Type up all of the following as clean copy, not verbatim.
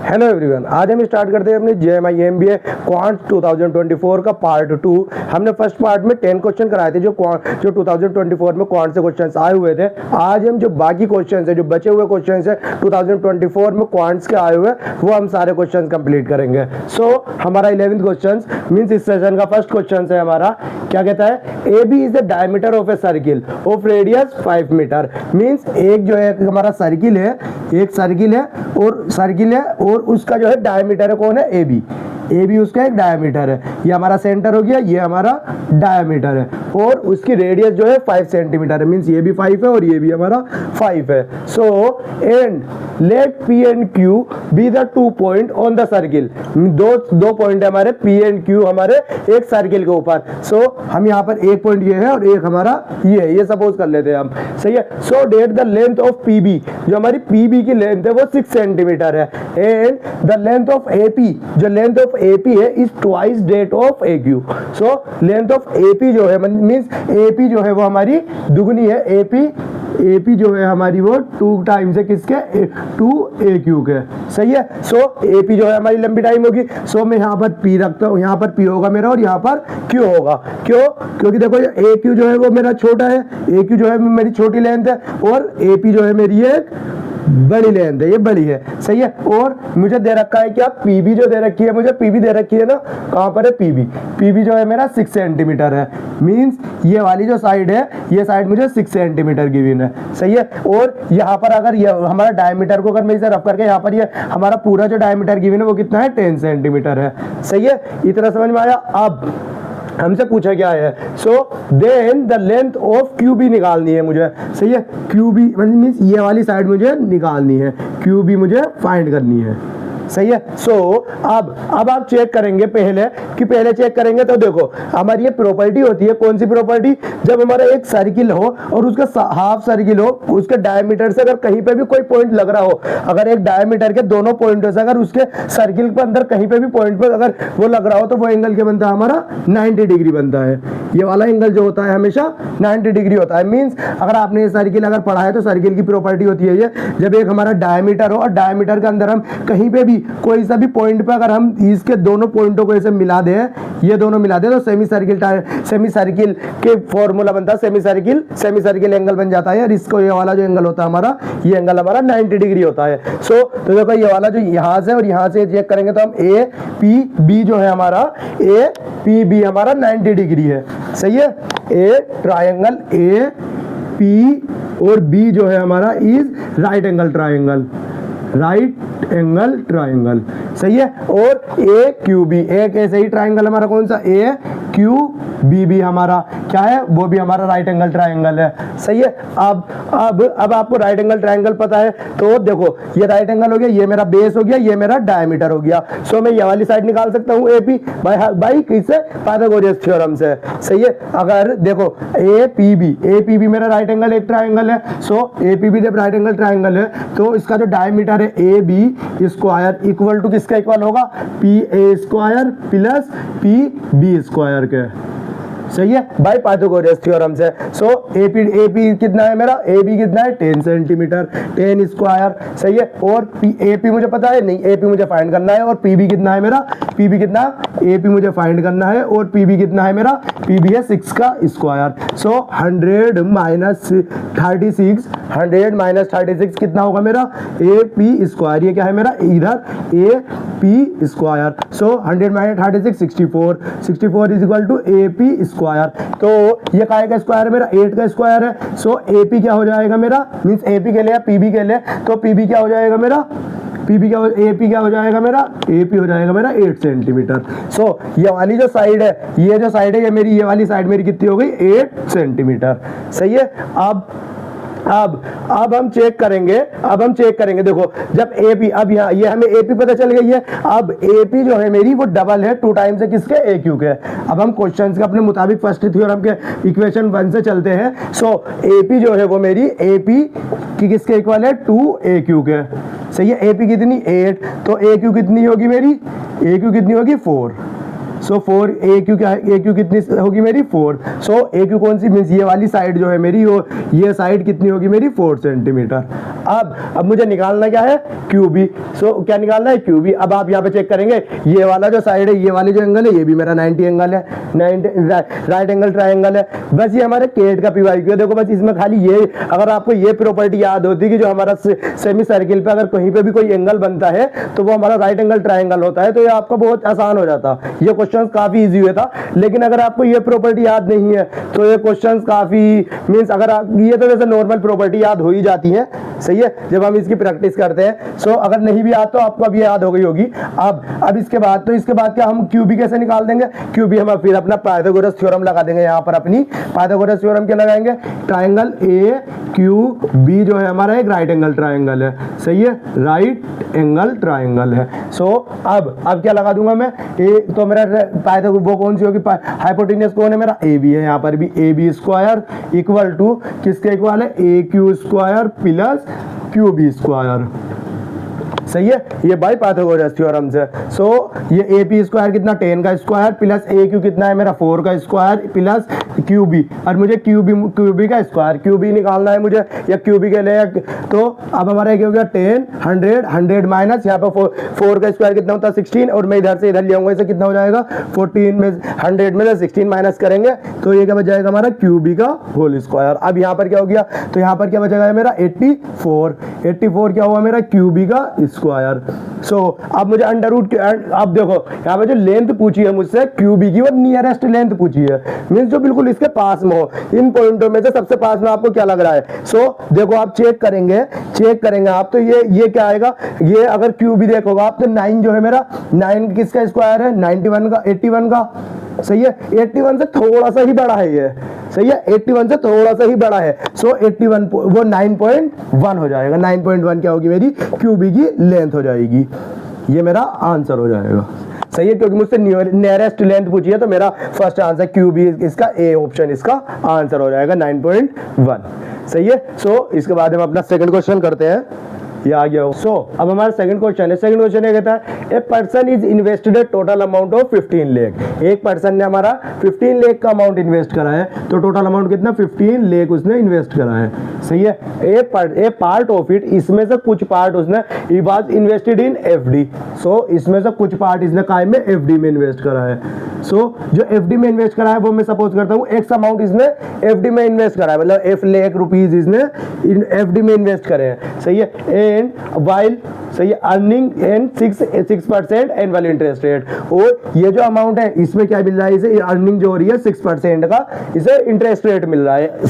Hello everyone, आज हम start करते हैं अपनी JMI MBA क्वांट 2024 का पार्ट 2। हमने फर्स्ट पार्ट में 10 क्वेश्चन कराए थे जो 2024 में क्वांट से क्वेश्चंस आए हुए थे। आज हम जो बाकी क्वेश्चंस है, जो बचे हुए क्वेश्चंस है 2024 में क्वांट्स के आए हुए, वो हम सारे क्वेश्चंस कंप्लीट करेंगे। हमारा 11th क्वेश्चन मीन्स इस सेशन का फर्स्ट क्वेश्चन है हमारा, क्या कहता है, AB is the diameter of a circle of radius 5 metre. Means एक जो है हमारा सर्किल है, एक सर्किल है और उसका जो है डायमीटर है कौन है, AB उसका एक डायमीटर है। ये हमारा सेंटर हो गया, ये हमारा डायमीटर है और उसकी रेडियस जो है 5 सेंटीमीटर है। मीन्स ये भी 5 है और ये भी हमारा 5 है। So and let P and Q be the 2 point on the circle. दो पॉइंट है हमारे P एंड Q हमारे एक सर्किल के ऊपर। हम यहाँ पर एक पॉइंट ये है और एक हमारा ये सपोज कर लेते हैं हम, सही है। So that the length of PB, जो हमारी PB की लेंथ है वो 6 सेंटीमीटर है। And the length of AP, जो लेंथ ऑफ AP है is twice that of AQ। So length of AP जो है मीन्स AP जो है वो हमारी दुगनी है। AP जो है हमारी वो 2 टाइम्स है किसके, 2AQ के, सही है। AP जो है हमारी लंबी टाइम होगी। मैं यहाँ पर P रखता हूँ, यहाँ पर P होगा मेरा और यहाँ पर Q होगा। क्यों? क्योंकि देखो ये AQ जो है वो मेरा छोटा है, AQ जो है मेरी छोटी लेंथ है और AP जो है मेरी एक बड़ी लेंथ है, ये बड़ी है, सही है। और मुझे दे रखा है क्या, PB जो दे रखी है, मुझे PB दे रखी है ना, कहाँ पर है PB जो है मेरा 6 सेंटीमीटर है। मींस ये वाली जो साइड है, ये साइड मुझे 6 सेंटीमीटर गिवन है, सही है। और यहाँ पर अगर ये हमारा डायमीटर को अगर मैं इसे रफ करके यहाँ पर ये हमारा पूरा जो डायमीटर गिवन है वो कितना है, 10 सेंटीमीटर है, सही है। इतना समझ में आया। अब हमसे पूछा क्या है, then the length of QB निकालनी है मुझे, सही है। QB मीन्स ये वाली साइड मुझे निकालनी है, QB मुझे फाइंड करनी है, सही है। अब आप चेक करेंगे पहले चेक करेंगे तो देखो हमारी ये प्रॉपर्टी होती है, कौन सी प्रॉपर्टी, जब हमारा एक सर्किल हो और उसका हाफ सर्किल हो, उसके डायमीटर से अगर कहीं पे भी कोई पॉइंट लग रहा हो, अगर एक डायमीटर के दोनों पॉइंटों से अगर उसके सर्किल के अंदर कहीं पे भी पॉइंट पर अगर वो लग रहा हो तो वो एंगल क्या बनता है हमारा, 90 डिग्री बनता है। ये वाला एंगल जो होता है हमेशा 90 डिग्री होता है। मीन्स अगर आपने ये सर्किल अगर पढ़ा है तो सर्किल की प्रॉपर्टी होती है ये, जब एक हमारा डायमीटर हो और डायमीटर के अंदर हम कहीं पे भी कोई सा भी पॉइंट पे अगर हम इसके दोनों पॉइंटों को ऐसे मिला दे, ये दोनों मिला दे, तो सेमी सर्किल के फॉर्मूला बनता है, सेमी सर्किल एंगल बन जाता है। और इसको ये वाला जो एंगल होता है हमारा, ये एंगल हमारा 90 डिग्री होता है। तो देखो ये वाला जो यहाँ से और यहाँ से चेक करेंगे तो हम APB जो है हमारा, APB हमारा 90 डिग्री है, सही है। ट्रायंगल AP और B जो है हमारा इज राइट एंगल ट्रायंगल, सही है। और AQB एक ऐसे ही ट्रायंगल हमारा कौन सा, AQBB हमारा क्या है, वो भी हमारा राइट एंगल ट्रायंगल है, सही है। अब आपको राइट एंगल ट्रायंगल पता है तो देखो ये राइट एंगल हो गया, ये मेरा बेस हो गया, ये मेरा डायमीटर हो गया। मैं ये वाली साइड निकाल सकता हूँ AP बाई किससे, पाइथागोरस थ्योरम से, सही है। अगर देखो APB मेरा राइट एंगल एक ट्रायंगल है। APB जब राइट एंगल ट्रायंगल है तो इसका जो डायमीटर है AB स्क्वायर इक्वल टू किसका इक्वल होगा, PA square plus PB square के, सही है, बाय पाइथागोरस थ्योरम से। AP कितना है मेरा, AB कितना है 10 सेंटीमीटर, 10 स्क्वायर, सही है। और AP मुझे पता है नहीं, AP मुझे फाइंड करना है। और PB कितना है मेरा, PB कितना, AP मुझे फाइंड करना है और PB कितना है मेरा, PB है 6 का स्क्वायर। 100 माइनस 36 कितना होगा मेरा, AP स्क्वायर, ये क्या है मेरा इधर AP square. 100 minus 36 64 is equal to AP square. तो ये काय का स्क्वायर है मेरा, 8 का स्क्वायर है। AP क्या हो जाएगा मेरा, मींस AP के लिए PB के लिए, तो PB क्या हो जाएगा मेरा, AP क्या हो जाएगा मेरा, AP हो जाएगा मेरा 8 सेंटीमीटर। ये वाली जो साइड है, ये मेरी, ये वाली साइड मेरी कितनी हो गई, 8 सेंटीमीटर, सही है। अब हम चेक करेंगे देखो जब AP, अब यहाँ ये हमें AP पता चल गई है। अब AP जो है मेरी वो डबल है 2 टाइम्स है किसके, AQ के। अब हम क्वेश्चंस के अपने मुताबिक फर्स्ट थ्योरम के इक्वेशन 1 से चलते हैं। AP जो है वो मेरी AP की किसके इक्वल है, 2AQ के, सही है। AP कितनी 8, तो AQ कितनी होगी मेरी, AQ कितनी होगी 4, सो 4 ए क्यू क्या है, ए क्यू कितनी होगी मेरी 4। सो ए क्यू कौन सी मीन्स ये वाली साइड जो है मेरी, ये साइड कितनी होगी मेरी 4 सेंटीमीटर। अब मुझे निकालना क्या है क्यू बी। सो क्या निकालना है क्यू बी। अब आप यहाँ पे चेक करेंगे ये वाला जो साइड है, ये वाली जो एंगल है, ये भी मेरा 90 एंगल है, 90 राइट एंगल ट्राइंगल है। बस ये हमारे केट का पी वाई क्यू है। देखो बस इसमें खाली ये, अगर आपको ये प्रॉपर्टी याद होती कि जो हमारा सेमी सर्किल पे अगर कहीं पे भी कोई एंगल बनता है तो वो हमारा राइट एंगल ट्राइंगल होता है, तो ये आपका बहुत आसान हो जाता। ये क्वेश्चन काफी इजी हुआ था। लेकिन अगर आपको ये प्रॉपर्टी याद नहीं है तो ये क्वेश्चन काफी मीन्स, अगर आप ये तो जैसे नॉर्मल प्रॉपर्टी याद हो ही जाती है, सही है, जब हम इसकी प्रैक्टिस करते हैं। सो अगर नहीं भी याद तो आपको अब ये याद हो गई होगी। अब इसके बाद क्या हम क्यू बी कैसे निकाल देंगे, क्यू बी हम फिर अपना पाइथागोरस थ्योरम लगा देंगे। यहाँ पर अपनी पाइथागोरस थ्योरम क्या लगाएंगे, ट्राइंगल ए क्यू बी जो है हमारा एक राइट एंगल ट्राइंगल है, सही है, राइट एंगल ट्राइंगल है। सो अब क्या लगा दूंगा मैं, ए तो मेरा पाइथागोरस वो कौन सी होगी, हाइपोटेन्यूस कौन है मेरा ए बी है। यहाँ पर भी A B square equal to किसके इक्वल है, A Q square plus Q B square, सही है, ये बाय पाइथागोरस थ्योरम से। सो ये ए पी स्क्वायर कितना 10 का स्क्वायर प्लस ए क्यू कितना है मेरा 4 का स्क्वायर प्लस क्यू बी, और मुझे क्यू बी का स्क्वायर क्यू बी निकालना है मुझे, या क्यू बी के लिए। तो अब हमारा क्या हो गया 10 100 माइनस यहाँ पे 4 का स्क्वायर कितना होता है 16, और मैं इधर से इधर ले आऊंगा, इसे कितना हो जाएगा 14 में 100 में से 16 माइनस करेंगे तो ये क्या बच जाएगा हमारा क्यू बी का होल स्क्वायर। अब यहाँ पर क्या हो गया, तो यहाँ पर क्या बचेगा मेरा 84 क्या हुआ मेरा क्यू बी का स्क्वायर। सो अब मुझे अंडर रूट, अब देखो यहाँ पे जो लेंथ पूछी है मुझसे क्यू बी की, वो नियरेस्ट लेंथ पूछी है, मीन्स जो बिल्कुल इसके पास में हो। इन पॉइंटों में से सबसे पास में आपको क्या लग रहा है। सो देखो आप चेक करेंगे आप, तो ये क्या आएगा, ये अगर क्यू बी देखोगे आप तो 9 जो है मेरा 9 किसका स्क्वायर है 91 का, 81 का, सही है, 81 से थोड़ा सा ही बड़ा है ये, सही है, 81 से थोड़ा सा ही बड़ा है। सो 81 वो 9.1 हो जाएगा, 9.1 क्या होगी मेरी क्यू बी की लेंथ हो जाएगी। ये मेरा आंसर हो जाएगा, सही है, क्योंकि मुझसे नियरेस्ट लेंथ पूछी है तो मेरा फर्स्ट आंसर क्यू बी, इसका ए ऑप्शन इसका आंसर हो जाएगा 9.1, सही है। सो इसके बाद हम अपना सेकंड क्वेश्चन करते हैं, ये आ गया। सो अब हमारा सेकंड क्वेश्चन ये कहता है a person is invested A total amount of 15 lakh. एक पर्सन ने हमारा 15 लाख का अमाउंट इन्वेस्ट करा है, तो टोटल अमाउंट कितना 15 लाख उसने इन्वेस्ट करा है, सही है। ए पार्ट ऑफ इट, इसमें से कुछ पार्ट उसने ही was invested in FD. So इसमें से कुछ पार्ट इसने काय में एफडी में इन्वेस्ट करा है। सो जो एफडी में इन्वेस्ट करा है वो मैं सपोज करता हूँ एक्स अमाउंट इसने एफडी में इन्वेस्ट करा है, मतलब एफ लाख रुपीज इसने एफडी में इन्वेस्ट करे हैं, सही है। एंड वाइल, सही है, earning and 6% annual interest rate, और ये जो अमाउंट है इसमें क्या मिल रहा है, इसे अर्निंग जो हो रही है 6% का इसे इंटरेस्ट रेट मिल रहा है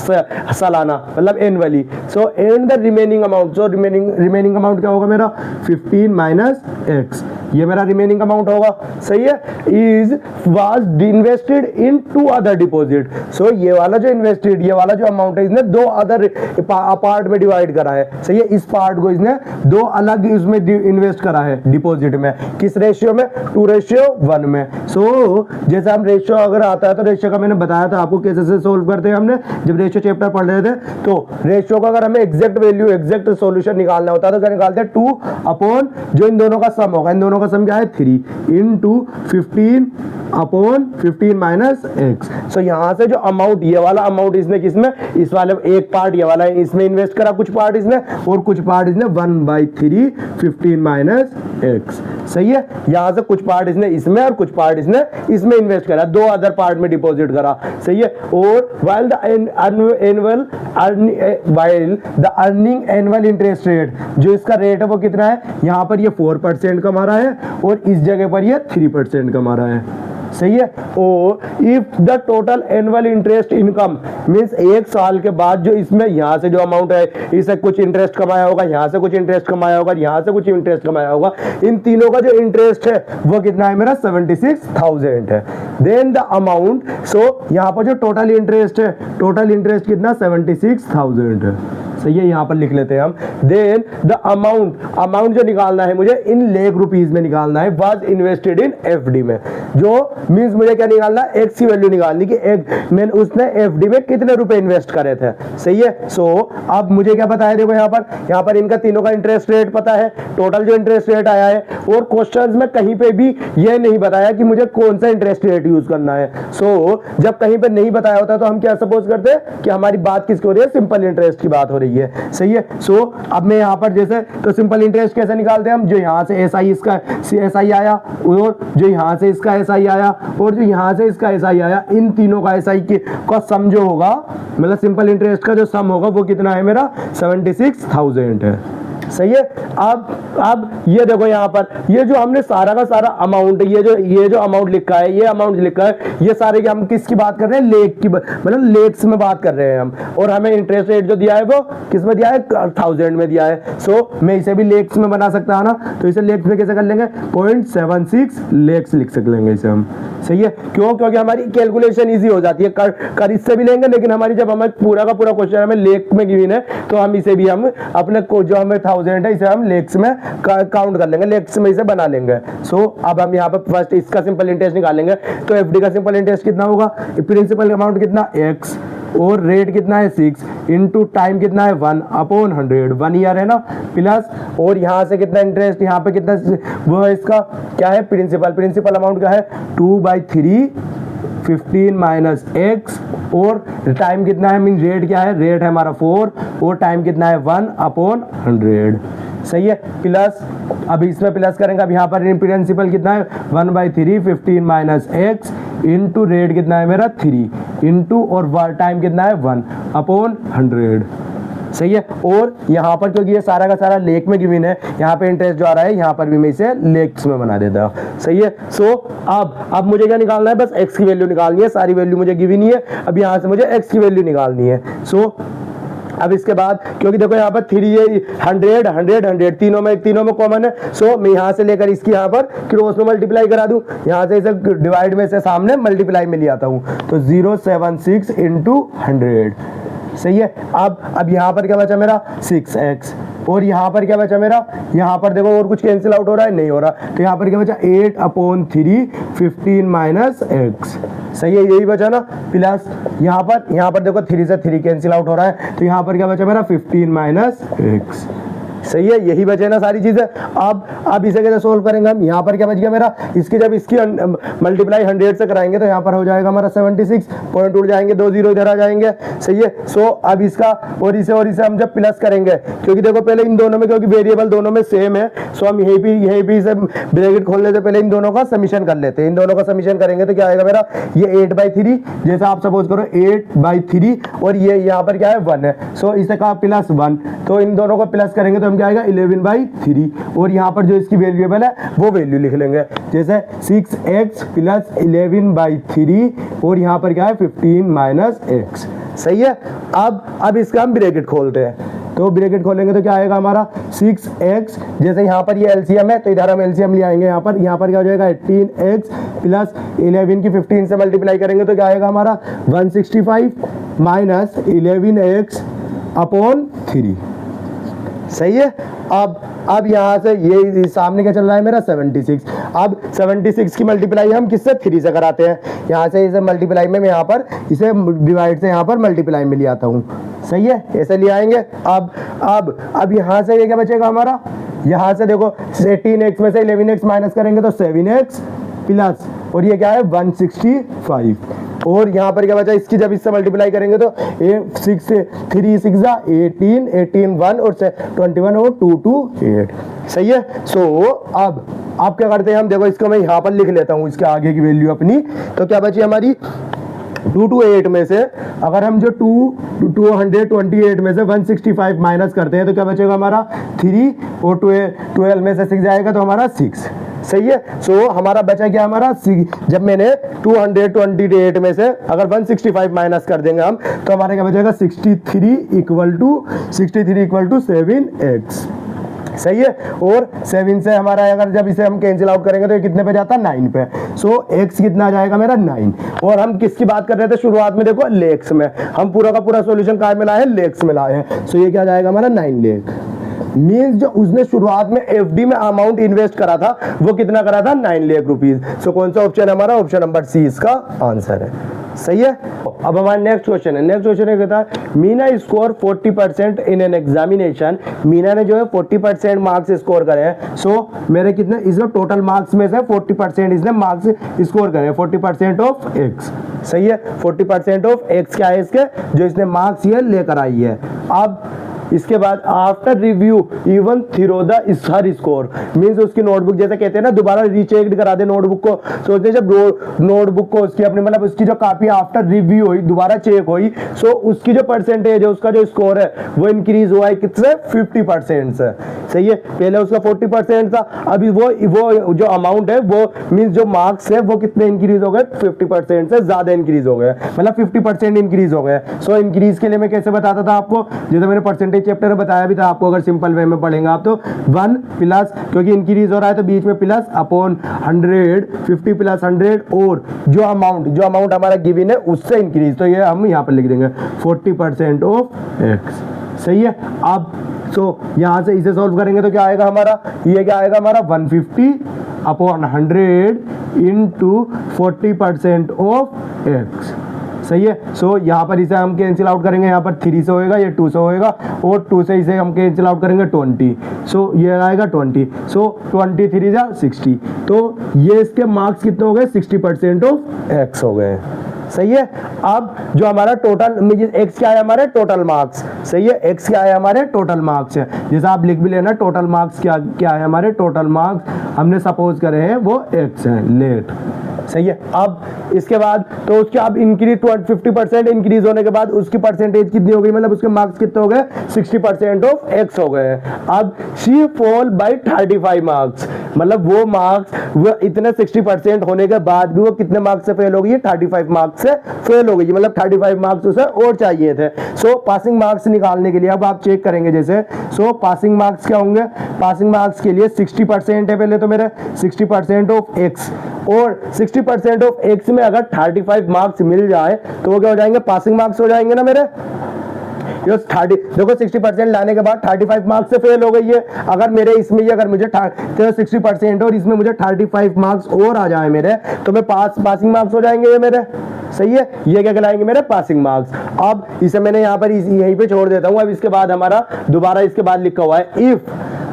सालाना, मतलब annually. So and the remaining amount, जो रिमेनिंग अमाउंट क्या होगा मेरा 15 माइनस एक्स, ये मेरा रिमेनिंग अमाउंट होगा, सही है। Is was invested in 2 other deposit. So ये वाला जो इन्वेस्टेड, ये वाला जो अमाउंट है इसने 2 अदर पार्ट में डिवाइड करा है, सही है। इस पार्ट को इसने 2 अलग इसमें इन्वेस्ट करा है डिपॉजिट में, किस रेशियो में 2:1 में। सो जैसे हम रेशियो अगर आता है तो रेशियो का मैंने बताया था आपको कैसे से सोल्व करते हैं, हमने जब रेशियो चैप्टर पढ़ रहे थे। तो रेशियो का अगर हमें एग्जैक्ट वैल्यू, एग्जैक्ट सॉल्यूशन निकालना होता है तो क्या निकालते हैं 2 अपॉन जो इन दोनों का सम होगा, इन दोनों का सम क्या है 3 इंटू 15 अपॉन 15 माइनस एक्स। सो यहाँ से जो अमाउंट, ये वाला अमाउंट इसने किसमें, इस वाले एक पार्ट ये वाला है इसमें इन्वेस्ट करा, कुछ पार्ट इसने, और कुछ पार्ट इसने 1/3 15 माइनस एक्स, सही है। यहाँ से कुछ पार्ट इसने इसमें और कुछ पार्ट इसने इसमें इन्वेस्ट करा, 2 अदर पार्ट में डिपॉजिट करा, सही है। और while the earning annual interest rate, जो इसका रेट है वो कितना है, यहाँ पर ये 4% कमा रहा है और इस जगह पर ये 3% कमा रहा है, सही है। और if the total annual interest income means 1 साल के बाद जो इसमें यहाँ से जो अमाउंट है, इसे कुछ इंटरेस्ट कमाया होगा, यहाँ से कुछ इंटरेस्ट कमाया होगा, यहाँ से कुछ इंटरेस्ट कमाया होगा, इन तीनों का जो इंटरेस्ट है वो कितना है मेरा 76,000 है। देन द अमाउंट, सो यहाँ पर जो टोटल इंटरेस्ट है, टोटल इंटरेस्ट कितना 76,000 है, सही है, यहाँ पर लिख लेते हैं हम। देन द अमाउंट जो निकालना है मुझे इन लाख रुपीज में निकालना है, वाज इन्वेस्टेड इन एफडी में, जो मींस मुझे क्या निकालना है, एक्स की वैल्यू निकालनी कि मैंने उसने एफडी में कितने रुपए इन्वेस्ट करे थे। सही है। सो अब मुझे क्या पता है, देखो यहाँ पर इनका तीनों का इंटरेस्ट रेट पता है, टोटल जो इंटरेस्ट रेट आया है, और क्वेश्चंस में कहीं पे भी ये नहीं बताया कि मुझे कौन सा इंटरेस्ट रेट यूज करना है। सो जब कहीं पे नहीं बताया होता तो हम क्या सपोज करते हैं कि हमारी बात किसकी हो रही है, सिंपल इंटरेस्ट की बात हो रही है। सही है। सो अब मैं यहाँ पर जैसे तो सिंपल इंटरेस्ट कैसे निकालते हैं हम, जो यहाँ से एस आई इसका एस आई आया, और जो यहाँ से इसका एस आई आया, और जो यहाँ से इसका एस आई आया, इन तीनों का एस आई का सम जो होगा, मतलब सिंपल इंटरेस्ट का जो सम होगा वो कितना है मेरा 76,000 है। सही है। अब ये देखो यहाँ पर ये जो हमने सारा का सारा अमाउंट, ये जो अमाउंट लिखा है, ये अमाउंट लिखा है, ये सारे हम किसकी बात कर रहे हैं, लेख की, मतलब लेक्स में बात कर रहे हैं हम, और हमें इंटरेस्ट रेट जो दिया है वो किस में दिया है, 1000 में दिया है। सो मैं इसे भी लेक्स में बना सकता है ना, तो इसे लेक्स में कैसे कर लेंगे, 0.76 लेक्स लिख सकते लेंगे इसे हम। सही है। क्यों, क्योंकि हमारी कैलकुलेशन इजी हो जाती है, कर इससे भी लेंगे, लेकिन हमारी जब हमें पूरा का पूरा क्वेश्चन हमें लेख में गिवन है तो हम इसे भी हम अपने को जो हमें 1000 है इसे हम लेक्स में काउंट कर लेंगे, लेक्स में इसे बना लेंगे। सो अब हम यहाँ पर फर्स्ट इसका सिंपल इंटरेस्ट निकालेंगे, तो एफडी का सिंपल इंटरेस्ट कितना होगा, प्रिंसिपल अमाउंट कितना x, और रेट कितना है 6, इनटू टाइम कितना है 1/100, 1 ईयर है ना, प्लस और यहाँ से कितना इंटरेस्ट, यहाँ पे कितना वो है, इसका क्या है, प्रिंसिपल अमाउंट क्या है 2/3, 15 माइनस x, और टाइम कितना है, मीन रेट क्या है, रेट है हमारा 4, और टाइम कितना है 1/100। सही है। प्लस अब इसमें प्लस करेंगे, अब यहाँ पर प्रिंसिपल कितना है 1/3, 15 माइनस x, इंटू रेट कितना है मेरा 3, इंटू और टाइम कितना है 1/100। सही है। और यहाँ पर क्योंकि ये सारा का सारा लेक में गिवन है, यहाँ पे इंटरेस्ट जो आ रहा है, यहाँ पर भी मैं इसे लेक्स में बना देता हूँ। सही है। सो अब मुझे क्या निकालना है, बस x की वैल्यू निकालनी है, सारी वैल्यू मुझे गिवन ही है, अब यहाँ से मुझे x की वैल्यू निकालनी है। सो अब इसके बाद क्योंकि देखो यहाँ पर 3 है, 100 100 100 तीनों में कॉमन है। सो मैं यहाँ से लेकर इसकी यहाँ पर क्रॉस में मल्टीप्लाई करा दूं, यहाँ से इसे डिवाइड में से सामने मल्टीप्लाई में ले आता हूँ, तो 076 इंटू 100। सही है। अब यहाँ पर क्या बचा मेरा 6x, और यहाँ पर क्या बचा मेरा, यहाँ पर देखो और कुछ कैंसिल आउट हो रहा है, नहीं हो रहा, तो यहाँ पर क्या बचा 8/3, 15 माइनस x। सही है, यही बचा ना। प्लस यहाँ पर देखो 3 से 3 कैंसिल आउट हो रहा है, तो यहाँ पर क्या बचा मेरा 15 माइनस x। सही है, यही बचे ना सारी चीजें। अब इसे कैसे सोल्व करेंगे हम, यहाँ पर क्या बच गया मेरा, जब इसकी मल्टीप्लाई 100 से कराएंगे तो यहाँ पर हो जाएगा हमारा 76, पॉइंट उड़ जाएंगे, 2 0 इधर आ जाएंगे। सही है। सो अब इसका और इसे हम जब प्लस करेंगे, क्योंकि देखो पहले इन दोनों में, क्योंकि वेरिएबल दोनों में सेम है, सो हम यहीं भी इसे ब्रैकेट खोलने से पहले इन दोनों का समीशन कर लेते हैं। इन दोनों का समीशन करेंगे तो क्या आएगा मेरा, ये 8/3, जैसा आप सपोज करो 8/3, और ये यहाँ पर क्या है 1 है, सो इसे कहा +1, तो इन दोनों को प्लस करेंगे तो हम क्या आएगा 11/3, और यहाँ पर जो इसकी वेरिएबल है वो वैल्यू लिख लेंगे, जैसे 6x + 11/3, और यहाँ पर क्या है 15 माइनस x। सही है। अब इसका हम ब्रैकेट खोलते हैं, तो ब्रैकेट खोलेंगे तो क्या आएगा हमारा 6x, जैसे यहाँ पर ये एलसीएम है तो इधर हम एलसीएम ले आएंगे, यहाँ पर क्या हो जाएगा 18x + 11 की 15 से मल्टीप्लाई करेंगे तो क्या आएगा हमारा 165 माइनस 11x/3। सही है। अब यहाँ से ये सामने क्या चल रहा है मेरा 76। अब 76 की मल्टीप्लाई हम किससे 3 से कराते हैं, यहाँ से इसे मल्टीप्लाई में मैं यहाँ पर इसे डिवाइड से यहाँ पर मल्टीप्लाई में ले आता हूँ। सही है, ऐसे ले आएंगे। अब यहाँ से ये क्या बचेगा हमारा, यहाँ से देखो 18x में से 11x माइनस करेंगे तो 7x प्लस, और ये क्या है 165, और यहाँ पर क्या बचा, इसकी जब इससे मल्टीप्लाई करेंगे तो 3 6 18 18 1 और 21 और 2 2 8। सही है। सो अब क्या करते हैं हम, देखो इसको मैं यहाँ पर लिख लेता हूँ, इसके आगे की वैल्यू अपनी, तो क्या बची हमारी 228 में से अगर हम जो 228 में से 165 माइनस करते हैं तो क्या बचेगा हमारा 3, और 12 में से 6 जाएगा तो हमारा 6। सही है। सो हमारा बचा क्या हमारा, जब मैंने 228 में से अगर 165 माइनस कर देंगे हम तो हमारे क्या बचेगा 63 = 7x। सही है। और 7 से हमारा अगर जब इसे हम कैंसिल आउट करेंगे तो ये कितने पे जाता है 9 पे। सो x कितना आ जाएगा मेरा 9। और हम किसकी बात कर रहे थे शुरुआत में, देखो लेक्स में, हम पूरा का पूरा सॉल्यूशन कहाँ में लाए हैं, लेक्स में लाए हैं। सो ये क्या जाएगा हमारा 9 लेख। मीन्स जो उसने शुरुआत में एफडी में अमाउंट इन्वेस्ट करा था वो कितना करा था 9 लाख रुपीज। सो कौन सा ऑप्शन है हमारा, ऑप्शन नंबर सी इसका आंसर है। सही है। अब हमारा नेक्स्ट क्वेश्चन है। नेक्स्ट क्वेश्चन है कहता है Meena score 40% in an examination. Meena ने जो है 40% मार्क्स स्कोर करे हैं। सो मेरे कितने, इसका टोटल मार्क्स में से 40% इसने मार्क्स स्कोर करे हैं, 40% ऑफ एक्स। सही है। 40% ऑफ एक्स क्या है इसके, जो इसने मार्क्स ये लेकर आई है। अब इसके बाद after review even through the her score, मीन्स उसकी नोटबुक, जैसे कहते हैं ना दोबारा रीचेक करा दे नोटबुक को। सोचते जब नोटबुक को उसकी अपनी मतलब उसकी जो कॉपी आफ्टर रिव्यू हुई, दोबारा चेक हुई, सो उसकी जो परसेंटेज है, उसका जो स्कोर है वो इंक्रीज हुआ है कितने, 50% से। सही है। पहले उसका 40% था, अभी वो जो अमाउंट है वो मीन्स जो मार्क्स है वो कितने इंक्रीज हो गए, 50% से ज्यादा इंक्रीज हो गए, मतलब 50% इंक्रीज हो गए। सो इंक्रीज के लिए मैं कैसे बताता था आपको, जैसे मैंने परसेंटेज चैप्टर में बताया भी था आपको, अगर सिंपल वे में पढ़ेंगे आप तो 1 प्लस, क्योंकि इंक्रीज हो रहा है तो बीच में प्लस अपॉन 100, 50 प्लस 100 और जो अमाउंट हमारा गिवन है उससे इंक्रीज, तो ये हम यहाँ पर लिख देंगे 40% ऑफ एक्स। सही है। अब सो यहाँ से इसे सॉल्व करेंगे तो क्या आएगा हमारा, ये क्या आएगा हमारा 150 अपॉन 100 इंटू 40% ऑफ एक्स। सही है। सो यहाँ पर इसे हम कैंसिल आउट करेंगे, यहाँ पर 3 से होएगा, ये 2 से होएगा, और 2 से इसे हम कैंसिल आउट करेंगे 20। सो ये आएगा 20। सो 23 जा 60, तो ये इसके मार्क्स कितने हो गए, 60% ऑफ एक्स हो गए। सही है। अब जो हमारा टोटल एक्स क्या है हमारे टोटल मार्क्स। सही है। एक्स क्या है हमारे टोटल मार्क्स है, जैसा आप लिख भी लेना टोटल मार्क्स क्या है हमारे टोटल मार्क्स हमने सपोज करे हैं वो एक्स है, लेट। सही है। अब इसके बाद तो उसके अब इंक्रीज 50% इंक्रीज होने के बाद उसकी परसेंटेज कितनी हो गई, मतलब उसके मार्क्स कितने हो गए, 60% ऑफ एक्स हो गए। अब शी फॉल बाय 35 मार्क्स, मतलब वो मार्क्स वो इतने 60% होने के बाद भी वो कितने मार्क्स से फेल हो गई, 35 मार्क्स से फेल हो गई, मतलब 35 मार्क्स उसे और चाहिए थे। सो पासिंग मार्क्स निकालने के लिए अब आप चेक करेंगे जैसे, सो पासिंग मार्क्स क्या होंगे, पासिंग मार्क्स के लिए 60% है पहले तो मेरे 60% ऑफ एक्स, और 60% ऑफ एक्स में अगर 35 मार्क्स मिल जाए तो वो क्या हो जाएंगे, पासिंग मार्क्स हो जाएंगे ना मेरे। ये 30 देखो 60% लाने के बाद 35 मार्क्स से फेल हो गई है। अगर मेरे इसमें अगर मुझे 60% और इसमें मुझे 35 मार्क्स और आ जाए मेरे, तो मैं पासिंग मार्क्स हो जाएंगे ये मेरे। सही है। ये क्या कहलाएंगे मेरे, पासिंग मार्क्स। अब इसे मैंने यहाँ पर यहीं पे छोड़ देता हूँ। अब इसके बाद हमारा दोबारा इसके बाद लिखा हुआ है इफ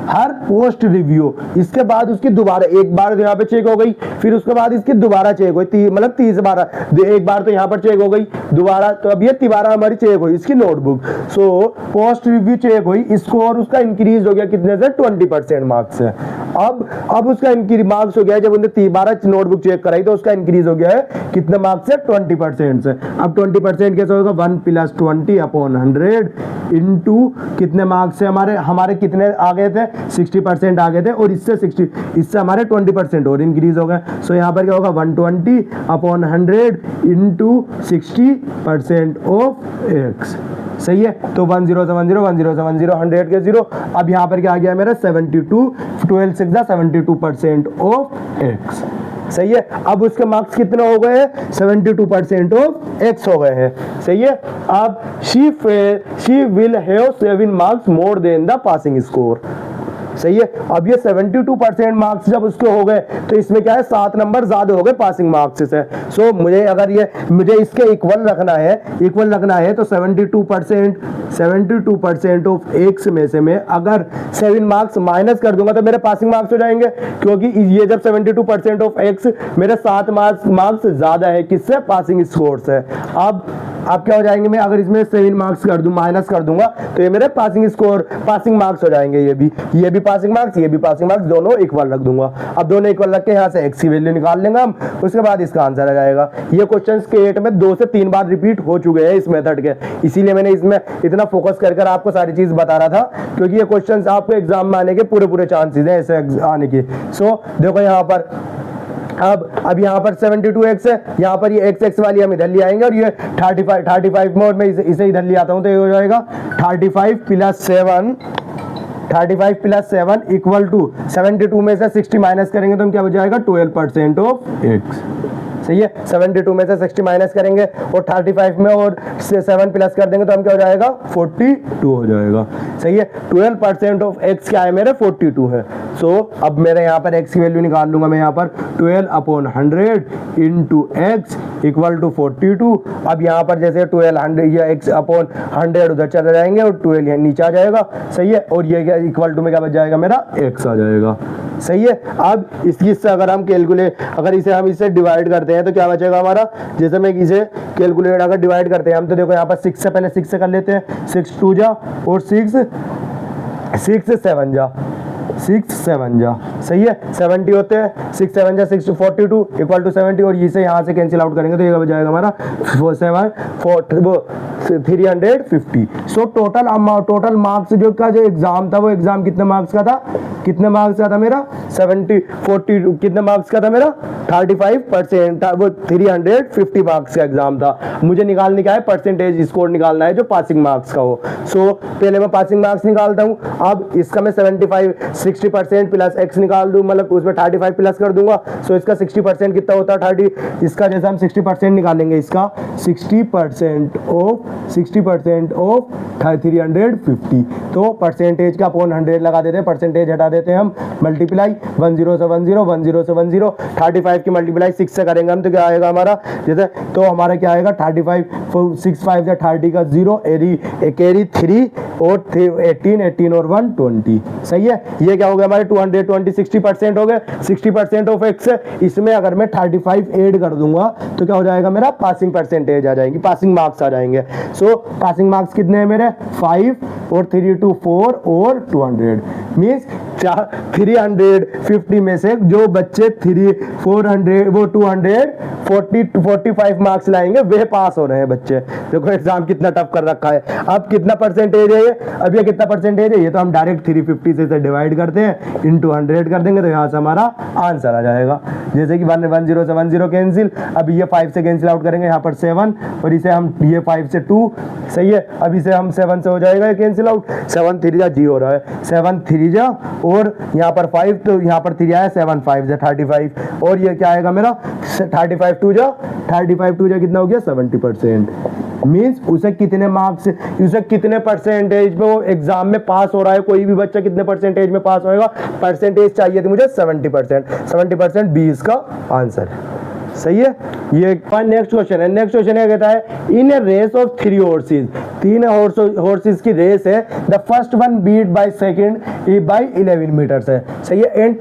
हर पोस्ट रिव्यू, इसके बाद उसकी दोबारा एक बार यहाँ पे चेक हो गई, फिर उसके बाद इसकी दोबारा चेक हुई, मतलब 30 बार, एक बार तो यहाँ पर चेक हो गई दोबारा, तो अब ये तिबारा हमारी चेक हुई इसकी notebook. So post review check हुई, स्कोर उसका इंक्रीज हो गया कितने से, 20% मार्क्स से। अब उसका इंक्रीज मार्क्स हो गया, जब उन्हें 12 नोटबुक चेक कराई तो उसका इंक्रीज हो गया है कितने मार्क्स से, 20% से। अब 20% कैसे होगा, 1 + 20 अपॉन 100 इंटू कितने मार्क्स से हमारे कितने आ गए थे, 60% आ गए थे, और इससे हमारे 20% और इंक्रीज हो गए। सो यहाँ पर क्या होगा, 120 अपॉन 100 इंटू 60% ऑफ एक्स। सही है। तो 10 से 10 10 से 10 100 के 0। अब यहाँ पर क्या आ गया मेरा 72, 12 6 72% ऑफ एक्स। सही है। अब उसके मार्क्स कितने हो गए हैं, 72% ऑफ एक्स हो गए हैं। सही है। अब she will have 7 marks more than the passing score. सही है। अब ये 72% मार्क्स जब उसके हो गए तो इसमें क्या है, 7 नंबर ज्यादा हो गए पासिंग मार्क्स से। सो मुझे इसके इक्वल रखना है तो 72% ऑफ एक्स में से मैं अगर 7 मार्क्स माइनस कर दूंगा तो मेरे पासिंग मार्क्स हो जाएंगे, क्योंकि ये जब 72% ऑफ एक्स मेरे 7 मार्क्स ज्यादा है किससे, पासिंग स्कोर से। अब क्या हो जाएंगे, मैं अगर इसमें 7 मार्क्स कर दूं, माइनस कर दूंगा तो ये मेरे पासिंग मार्क्स हो जाएंगे। ये भी पासिंग मार्क्स, ये भी पासिंग मार्क्स, दोनों इक्वल रख दूंगा। अब दोनों इक्वल रख के यहाँ से एक्स की वैल्यू निकाल लेंगे हम, उसके बाद इसका आंसर आ जाएगा। ये क्वेश्चंस के 8 में 2 से 3 बार रिपीट हो चुके हैं इस मेथड के, इसीलिए मैंने इसमें इतना फोकस कर आपको सारी चीज बता रहा था, क्योंकि ये क्वेश्चंस आपको एग्जाम में आने के पूरे चांसेस है ऐसे आने की। सो देखो यहाँ पर अब यहाँ पर 72x है, यहाँ पर ये x वाली हम इधर ले आएंगे, और ये 35 मोड में इसे इधर ले आता हूँ, तो ये हो जाएगा 35 + 7 35 प्लस 7 इक्वल टू 72 में से 60 माइनस करेंगे तो हम क्या हो जाएगा 12% ऑफ x। सही है, 72 में से 60 माइनस करेंगे और 35 में और 7 प्लस कर देंगे तो हम क्या हो जाएगा 42 हो जाएगा। सही है, 12% ऑफ x क्या है मेरे 42 है। सो अब मेरे यहाँ पर x की वैल्यू निकाल लूंगा मैं यहाँ पर 12/100 इंटू एक्स इक्वल टू 42। अब यहाँ पर जैसे 1200 या x/100 उधर चले जाएंगे और 12 यहाँ नीचे आ जाएगा। सही है, और ये इक्वल टू में क्या बच जाएगा मेरा x आ जाएगा। सही है, अब इसकी अगर हम अगर इसे हम इसे डिवाइड करते हैं तो क्या बचेगा हमारा, जैसे मैं इसे कैलकुलेट अगर डिवाइड करते हैं हम तो देखो यहाँ पर 6 से पहले 6 से कर लेते हैं, 6 2 जा और 6 7 जा, 6 7 जा। सही है, 70 होते हैं, 6 7 जा 6 42 इक्वल टू 70 और इसे यहाँ से कैंसिल आउट करेंगे तो ये हो जाएगा हमारा 350। सो टोटल मार्क्स जो एग्जाम था वो एग्जाम कितने मार्क्स का था मेरा 40 कितने मार्क्स का था मेरा 35%, वो 350 मार्क्स का एग्जाम था। मुझे निकालने का है परसेंटेज स्कोर निकालना है जो पासिंग मार्क्स का हो। सो पहले मैं पासिंग मार्क्स निकालता हूँ। अब इसका मैं 60% प्लस x निकाल दूं, मतलब उसमें 35 प्लस कर दूंगा। सो इसका 60% कितना होता है 30, इसका जैसे हम 60% निकालेंगे, इसका 60% ऑफ 350 तो परसेंटेज का अपॉन 100 लगा देते हैं, परसेंटेज हटा देते हैं हम, मल्टीप्लाई 10 से 10 35 की मल्टीप्लाई 6 से करेंगे हम तो क्या आएगा हमारा, जैसे तो हमारा क्या आएगा 35 6 5 से 30 का 0 कैरी 3 और 18 और 1 20। सही है, ये क्या हो गया हमारे 220 60% हो गए, 60% ऑफ x है। इसमें अगर मैं 35 ऐड कर दूंगा तो क्या हो जाएगा मेरा पासिंग परसेंटेज आ जाएगी, पासिंग मार्क्स आ जाएंगे। सो पासिंग मार्क्स कितने हैं मेरे 5 और 3 to 4 और 200 मीन्स 350 में से जो बच्चे 400 वो 245 मार्क्स लाएंगे वे पास हो रहे हैं बच्चे। देखो एग्जाम कितना टफ कर रखा है। अब कितना परसेंटेज है ये, अब ये कितना परसेंटेज है, ये तो हम डायरेक्ट 350 से डिवाइड करते हैं इंटू 100 कर देंगे तो यहाँ से हमारा आंसर आ जाएगा। जैसे कि 10 से 10 कैंसिल, अब ये 5 से कैंसिल आउट करेंगे, यहाँ पर 7 और इसे हम ये 5 से 2। सही है, अब इसे हम 7 से हो जाएगा कैंसिल आउट, 7 3 जा जी हो रहा है, 7 3 जा और यहाँ पर 5 तो यहाँ पर 3 आया, 7 5 जा 35 और ये क्या आएगा मेरा 35 2 जा कितना हो गया 70%। मीन्स उसे कितने परसेंटेज में वो एग्जाम में पास हो रहा है, कोई भी बच्चा कितने परसेंटेज में पास होएगा, परसेंटेज चाहिए थी मुझे 70%, बी इसका आंसर। सही है, ये नेक्स्ट क्वेश्चन है। नेक्स्ट क्वेश्चन ये कहता है in a race of 3 horses, 3 horses की रेस है, the first one beat by second by 11 metres है। सही है, एंड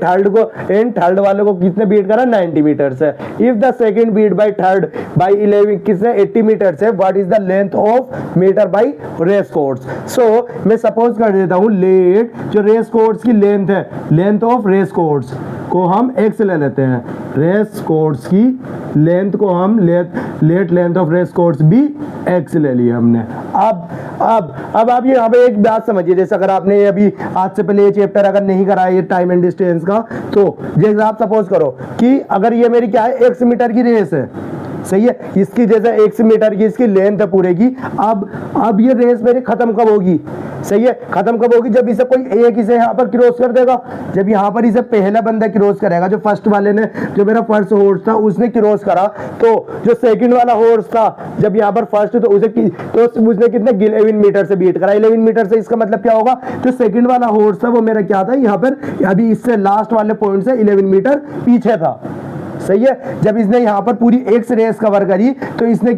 थर्ड वाले को कितने बीट करा 90 मीटर्स है। If the second beat by third by 11 किसने 80 मीटर्स है, what is the length of metre by race course. So मैं सपोज कर देता हूं लेट जो रेस कोर्स की लेंथ है, लेंथ ऑफ रेस कोर्स को हम x ले लेते हैं, रेस कोर्स की लेंथ को हम लेंथ ऑफ रेस कोर्स भी x ले लिया हमने। अब आप ये यहाँ पे एक बात समझिए, जैसे अगर आपने अभी आज से पहले ये चैप्टर अगर नहीं कराया ये टाइम एंड डिस्टेंस का, तो जैसे आप सपोज करो कि अगर ये मेरी क्या है x मीटर की रेस है। सही है, इसकी जैसे 1 मीटर की इसकी लेंथ है पूरे की। अब ये रेस मेरी खत्म कब होगी, सही है, खत्म कब होगी जब इसे कोई एक इसे यहाँ पर क्रॉस कर देगा। जब यहाँ पर इसे पहला बंदा क्रॉस करेगा, जो फर्स्ट वाले ने, जो मेरा फर्स्ट हॉर्स था उसने क्रॉस करा, तो जो सेकंड वाला हॉर्स था जब यहाँ पर फर्स्ट तो उसने कितने 11 मीटर से बीट करा, 11 मीटर से। इसका मतलब क्या होगा, जो सेकंड वाला हॉर्स था वो मेरा क्या था यहाँ पर अभी इससे लास्ट वाले पॉइंट से 11 मीटर पीछे था। सही है, जब इसने यहाँ पर पूरी एक्स रेस कवर करी तो इसने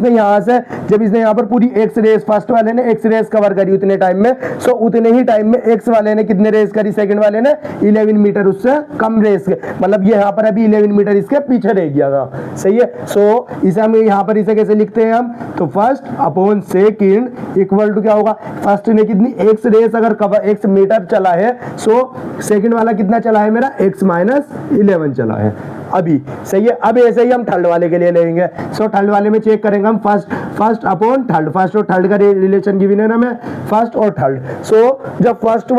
यहाँ से जब इसने यहाँ पर पूरी एक्स रेस, फर्स्ट वाले ने एक्स रेस कवर करी उतने टाइम में, सो उतने ही टाइम में एक्स वाले ने कितने रेस करी, सेकंड वाले ने 11 मीटर उससे कम रेस, मतलब ये यहाँ पर अभी 11 मीटर इसके पीछे रह गया था। सही है, सो इसे हम यहाँ पर इसे कैसे लिखते हैं हम, तो first upon second equal to क्या होगा, फर्स्ट ने कितनी एक्स रेस अगर कवर एक्स मीटर चला है, सो सेकंड वाला कितना चला है मेरा x - 11 चला है। अभी, सही है। अब ऐसे ही हम थर्ड वाले के लिए लेंगे। सो थर्ड वाले में चेक करेंगे हम फर्स्ट अपॉन थर्ड, फर्स्ट और थर्ड का रिलेशन गिवन है ना हमें, फर्स्ट और थर्ड। सो जब फर्स्ट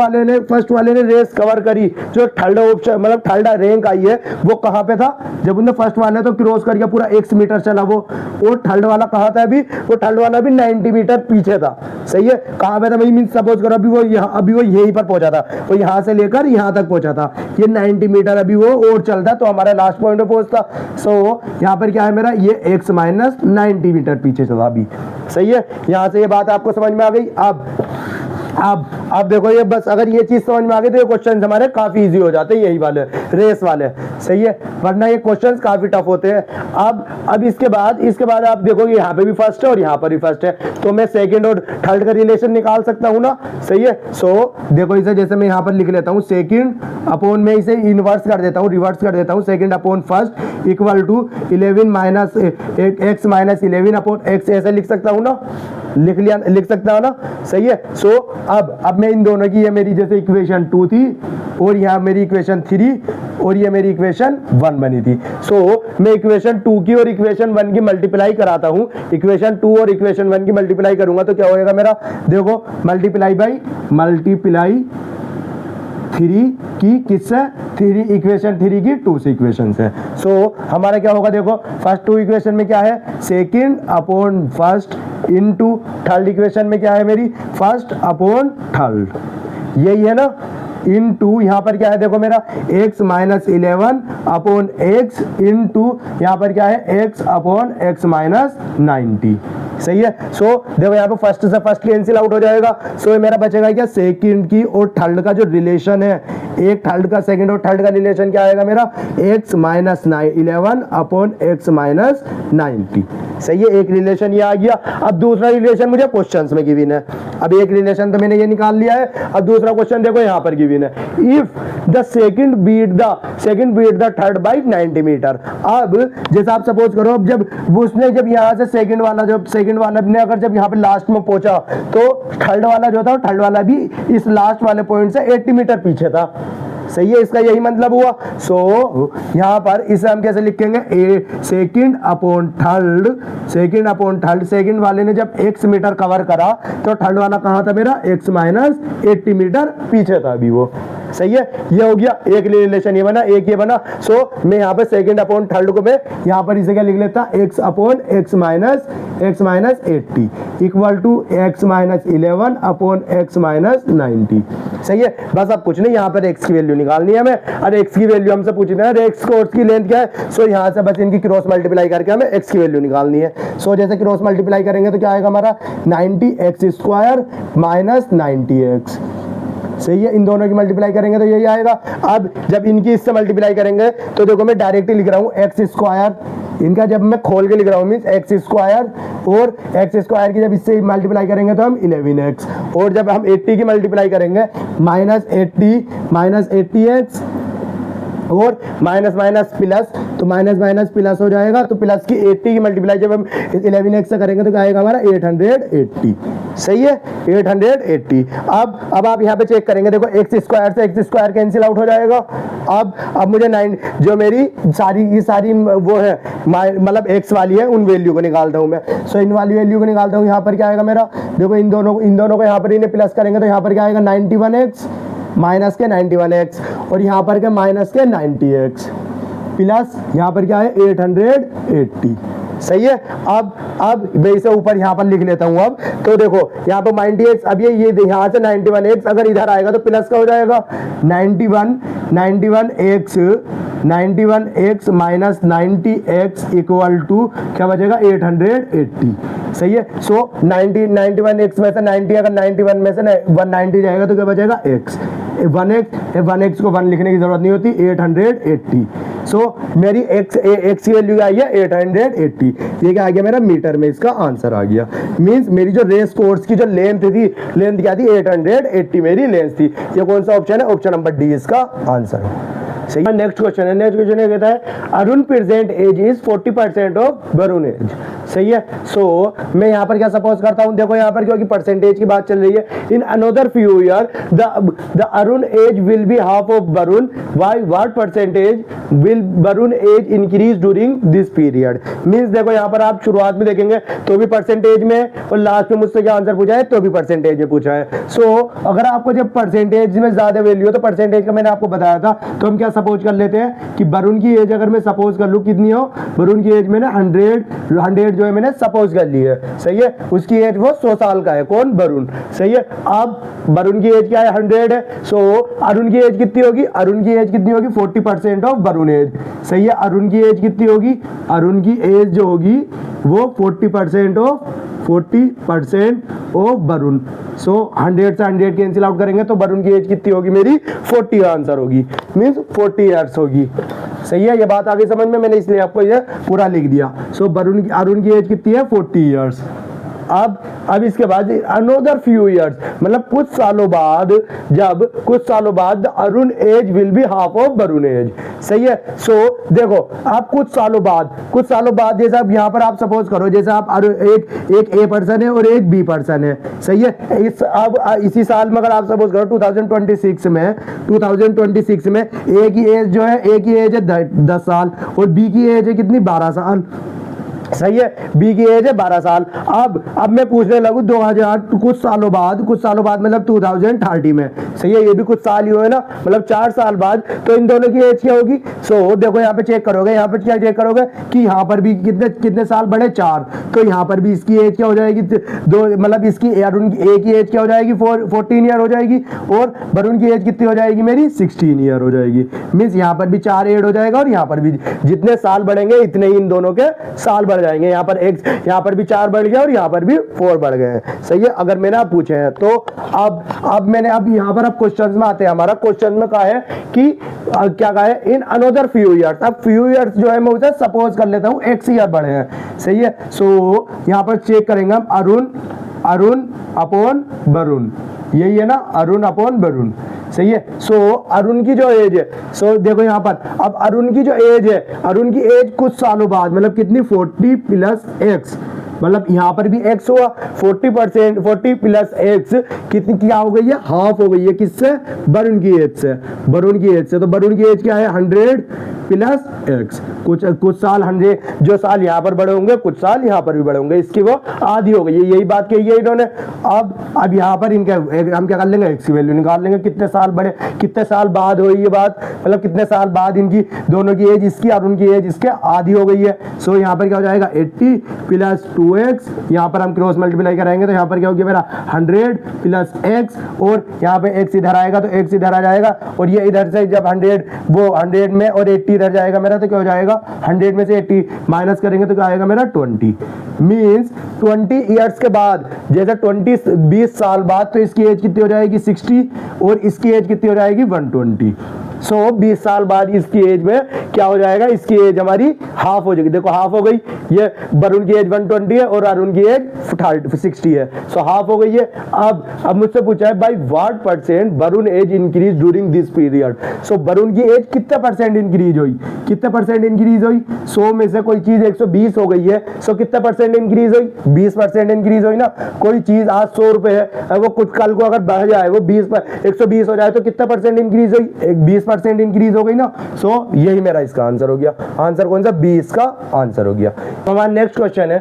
वाले ने रेस कवर करी, जो थर्ड ऑप्शन मतलब थर्ड रैंक आई है वो कहाँ पे था, जब उन्होंने फर्स्ट वाले तो क्रॉस कर गया पूरा 1 मीटर चला वो, और थर्ड वाला कहाँ था अभी, वो थर्ड वाला भी 90 मीटर पीछे था, सही है। कहाँ पे था भाई, मीन सपोज करो अभी वो यहीं पर पहुंचा था, वो यहाँ से लेकर यहाँ तक पहुंचा था, ये 90 मीटर अभी वो और चलता तो हमारा लास्ट पॉइंट पे पहुंचता। सो यहाँ पर क्या है मेरा, ये x माइनस 90 मीटर पीछे चला अभी, सही है। यहाँ से ये बात आपको समझ में आ गई। अब देखो ये बस अगर ये चीज समझ में आ गई तो ये क्वेश्चन हमारे काफी इजी हो जाते हैं, यही वाले रेस वाले, सही है, वरना ये क्वेश्चन काफी टफ होते हैं। अब इसके बाद आप देखोगे यहाँ पे भी फर्स्ट है और यहाँ पर भी फर्स्ट है, तो मैं सेकंड और थर्ड का रिलेशन निकाल सकता हूँ ना, सही है। सो देखो इसे जैसे मैं यहाँ पर लिख लेता हूँ, सेकंड अपॉन में इसे इनवर्स कर देता हूँ, रिवर्स कर देता हूँ, second upon first equal to 11 minus x minus 11 upon x, ऐसे लिख सकता हूँ ना, लिख सकता हूँ ना, सही है। सो अब मैं इन दोनों की, ये मेरी जैसे इक्वेशन 2 थी और यहाँ मेरी इक्वेशन 3 और ये मेरी इक्वेशन 1 बनी थी। सो मैं इक्वेशन 2 की और इक्वेशन 1 की मल्टीप्लाई कराता हूँ, इक्वेशन 2 और इक्वेशन 1 की मल्टीप्लाई करूंगा तो क्या होएगा मेरा, देखो मल्टीप्लाई 3 की किससे, 3 इक्वेशन 3 की 2 से इक्वेशन से। सो हमारा क्या होगा, देखो फर्स्ट 2 इक्वेशन में क्या है, second upon first into third equation में क्या है मेरी, फर्स्ट अपॉन थर्ड, यही है ना, इनटू यहाँ पर क्या है देखो मेरा x minus 11 upon x into यहाँ पर क्या है x अपॉन x माइनस 90, सही है। सो देखो यहाँ पे फर्स्ट से फर्स्ट कैंसिल आउट हो जाएगा। सो मेरा बचेगा क्या, सेकंड की और थर्ड का जो रिलेशन है, एक थर्ड का सेकंड और थर्ड का रिलेशन क्या आएगा मेरा, x minus 11 upon x minus 90, सही है। एक रिलेशन ये आ गया। अब दूसरा रिलेशन मुझे क्वेश्चंस में गिवन है, अब एक रिलेशन तो मैंने ये निकाल लिया है, अब दूसरा क्वेश्चन देखो यहाँ पर गिवन है, if the second beat the third by 90 metre. अब जैसे आप सपोज करो, अब जब यहाँ से सेकंड वाला ने अगर जब यहाँ पे लास्ट में पहुंचा तो थर्ड वाला जो था, थर्ड वाला भी इस लास्ट वाले पॉइंट से 80 मीटर पीछे था, सही है, इसका यही मतलब हुआ। सो यहाँ पर इसे हम कैसे लिखेंगे, सेकंड अपॉन थर्ड, सेकंड वाले ने जब x मीटर कवर करा तो थर्ड वाला कहाँ था मेरा, x माइनस 80 मीटर पीछे था अभी वो, सही है। ये हो गया एक रिलेशन, ये बना, एक ये बना। सो मैं यहाँ पे सेकंड अपॉन थर्ड को मैं यहाँ पर इसे क्या लिख लेता, x upon x minus 80 equal to x minus 11 upon x minus 90, सही है। बस अब कुछ नहीं, यहाँ पर x की वैल्यू निकालनी है हमें, और x की वैल्यू हमसे पूछी थी ना, x कोर्स की लेंथ क्या है। सो यहाँ से बस इनकी क्रॉस मल्टीप्लाई करके हमें x की वैल्यू निकालनी है। सो जैसे क्रॉस मल्टीप्लाई करेंगे तो क्या आएगा हमारा, 90x स्क्वायर माइनस 90x, सही है। इन दोनों की मल्टीप्लाई करेंगे तो यही आएगा। अब जब इनकी इससे मल्टीप्लाई करेंगे तो देखो मैं डायरेक्टली लिख रहा हूँ x स्क्वायर, इनका जब मैं खोल के लिख रहा हूँ मीन्स x स्क्वायर, और x स्क्वायर की जब इससे मल्टीप्लाई करेंगे तो हम 11x, और जब हम 80 की मल्टीप्लाई करेंगे माइनस 80x, और माइनस माइनस प्लस, तो माइनस माइनस प्लस हो जाएगा, तो प्लस की 80 की मल्टीप्लाई जब हम 11x से करेंगे तो क्या आएगा हमारा 880, सही है, 880। अब आप यहाँ पे चेक करेंगे, देखो x स्क्वायर से x स्क्वायर कैंसिल आउट हो जाएगा। अब मुझे 9 जो मेरी सारी वो है मतलब x वाली है उन वैल्यू को निकालता हूँ मैं। सो इन वाली वैल्यू को निकालता हूँ। यहाँ पर क्या आएगा मेरा, देखो इन दोनों को यहाँ पर इन्हें प्लस करेंगे तो यहाँ पर क्या आएगा 91x माइनस के 91x, और यहाँ पर क्या माइनस के 90x, प्लस यहाँ पर क्या है 880, सही है। अब मैं इसे ऊपर यहाँ पर लिख लेता हूँ। अब तो देखो यहाँ पर 90x, अब ये यहाँ से 91x अगर इधर आएगा तो प्लस का हो जाएगा 91x minus 90x equal to क्या बचेगा 880, सही है। सो 91x में से 90 अगर 91 में से 190 जाएगा तो क्या बचेगा x, 1x को 1 लिखने की जरूरत नहीं होती, 880। सो मेरी x की वैल्यू आई है 880, ये क्या आ गया मेरा मीटर में, इसका आंसर आ गया। मींस मेरी जो रेस कोर्स की जो लेंथ क्या थी 880 मेरी लेंथ थी। ये कौन सा ऑप्शन है, ऑप्शन नंबर डी इसका आंसर है, सही है। नेक्स्ट क्वेश्चन है, ये कहता है Arun present age is 40% of Varun age, सही है। सो मैं यहाँ पर क्या सपोज करता हूँ, देखो यहाँ पर क्योंकि परसेंटेज की बात चल रही है, in another few year the Arun age will be half of Varun, why what percentage will Varun age increase during this period. Means देखो यहाँ पर आप शुरुआत में देखेंगे तो भी परसेंटेज में, और लास्ट में मुझसे क्या आंसर पूछा है तो भी परसेंटेज में पूछा है। सो अगर आपको जब परसेंटेज में ज्यादा वैल्यू हो तो परसेंटेज का मैंने आपको बताया था, तो हम क्या सपोज कर लेते हैं कि वरुण की एज अगर मैं सपोज कर लूँ कितनी हो, वरुण की एज मैंने 100 जो है मैंने सपोज कर ली है, सही है। उसकी एज वो 100 साल का है, कौन, वरुण, सही है। अब वरुण की एज क्या है, 100 है। सो अरुण की एज कितनी होगी, अरुण की एज कितनी होगी, 40% ऑफ वरुण एज, सही है। अरुण की एज कितनी होगी, अरुण की एज जो होगी वो 40% ऑफ वरुण। सो 100 से 100 कैंसिल आउट करेंगे तो वरुण की एज कितनी होगी मेरी, 40 आंसर होगी, मींस 40 ईयर्स होगी, सही है। ये बात आगे समझ में, मैंने इसलिए आपको ये पूरा लिख दिया। सो अरुण की एज कितनी है, 40 ईयर्स। अब इसके बाद अनदर फ्यू ईयर्स, मतलब कुछ सालों बाद, जब कुछ सालों बाद Arun age will be half of Varun age, सही है। सो देखो आप कुछ सालों बाद जैसे अब यहाँ पर आप सपोज करो, जैसे आप एक ए पर्सन है और एक बी पर्सन है, सही है। अब इसी साल में अगर आप सपोज करो 2026 में ए की एज जो है, ए की एज है 10 साल और बी की एज है कितनी, 12 साल, सही है। बी की एज है 12 साल। अब मैं पूछने लगूं 2000 कुछ सालों बाद मतलब 2030 में, सही है। ये भी कुछ साल ही हुए ना, मतलब 4 साल बाद, तो इन दोनों की एज क्या होगी। सो देखो यहाँ पे चेक करोगे, यहाँ पे क्या चेक करोगे कि यहाँ पर भी कितने साल बढ़े, 4, तो यहाँ पर भी इसकी एज क्या हो जाएगी, दो, मतलब इसकी अरुण ए की एज क्या हो जाएगी, 14 ईयर हो जाएगी, और वरुण की एज कितनी हो जाएगी मेरी, 16 ईयर हो जाएगी। मीन्स यहाँ पर भी 4 ऐड हो जाएगा और यहाँ पर भी जितने साल बढ़ेंगे इतने ही इन दोनों के साल बढ़ जाएंगे। यहाँ पर एक, यहाँ पर भी 4 बढ़ गया और यहाँ पर भी 4 बढ़ गए हैं, सही है। अगर मैंने आप पूछे हैं तो अब मैंने अब यहाँ पर अब क्वेश्चन में आते हैं, हमारा क्वेश्चन में कहा है कि क्या कहा है, इन अनदर फ्यू ईयर्स। अब फ्यू ईयर्स जो है मैं उसे सपोज कर लेता हूँ x ईयर बढ़े हैं, सही है। सो यहाँ पर चेक करेंगे हम अरुण अपॉन वरुण, यही है ना, अरुण अपॉन वरुण, सही है। सो अरुण की जो एज है, सो देखो यहाँ पर अब अरुण की जो एज है, अरुण की एज कुछ सालों बाद मतलब कितनी, 40 प्लस x, मतलब यहाँ पर भी x हुआ, 40 प्लस x कितनी क्या हो गई है, हाफ हो गई है, किससे, वरुण की एज से, तो वरुण की एज क्या है, 100 प्लस x, कुछ साल 100 जो साल यहाँ पर बड़े होंगे कुछ साल यहाँ पर भी बड़े होंगे, इसकी वो आधी हो गई है, यही बात कही है इन्होंने। अब यहाँ पर इनका हम क्या कर लेंगे, x की वैल्यू निकाल लेंगे, कितने साल बड़े, कितने साल बाद हुई ये बात, मतलब कितने साल बाद इनकी दोनों की एज, इसकी और उनकी एज इसके आधी हो गई है। सो यहाँ पर क्या हो जाएगा, 80 प्लस 2x, यहाँ पर हम क्रॉस मल्टीप्लाई कराएंगे तो यहाँ पर क्या होगी मेरा 100 प्लस x, और यहाँ पे x इधर आएगा तो x इधर आ जाएगा, और ये इधर से जब 100 में और 80 इधर जाएगा मेरा, तो क्या हो जाएगा, 100 में से 80 माइनस करेंगे तो क्या आएगा मेरा 20। मीन्स 20 ईयर्स के बाद, जैसे 20 साल बाद, तो इसकी एज कितनी हो जाएगी 60 और इसकी एज कितनी हो जाएगी 120। सो 20 साल बाद इसकी एज में क्या हो जाएगा, इसकी एज हमारी हाफ हो जाएगी, देखो हाफ हो गई, ये वरुण की एज 120 है और अरुण की एज 60 है, सो हाफ हो गई है। अब मुझसे पूछा है by what percent Varun age increase during this period. So Varun की एज कितने परसेंट इंक्रीज हुई, 100 में से कोई चीज 120 हो गई है, सो कितने परसेंट इंक्रीज हुई, 20% इंक्रीज हुई ना। कोई चीज आज 100 रुपए है, वो कुछ कल को अगर बढ़ जाए, वो 120 हो जाए तो कितना परसेंट इंक्रीज हुई, 20% इंक्रीज हो गई ना। सो यही मेरा इसका आंसर हो गया। आंसर कौन सा, 20 का आंसर हो गया। तो हमारा नेक्स्ट क्वेश्चन है,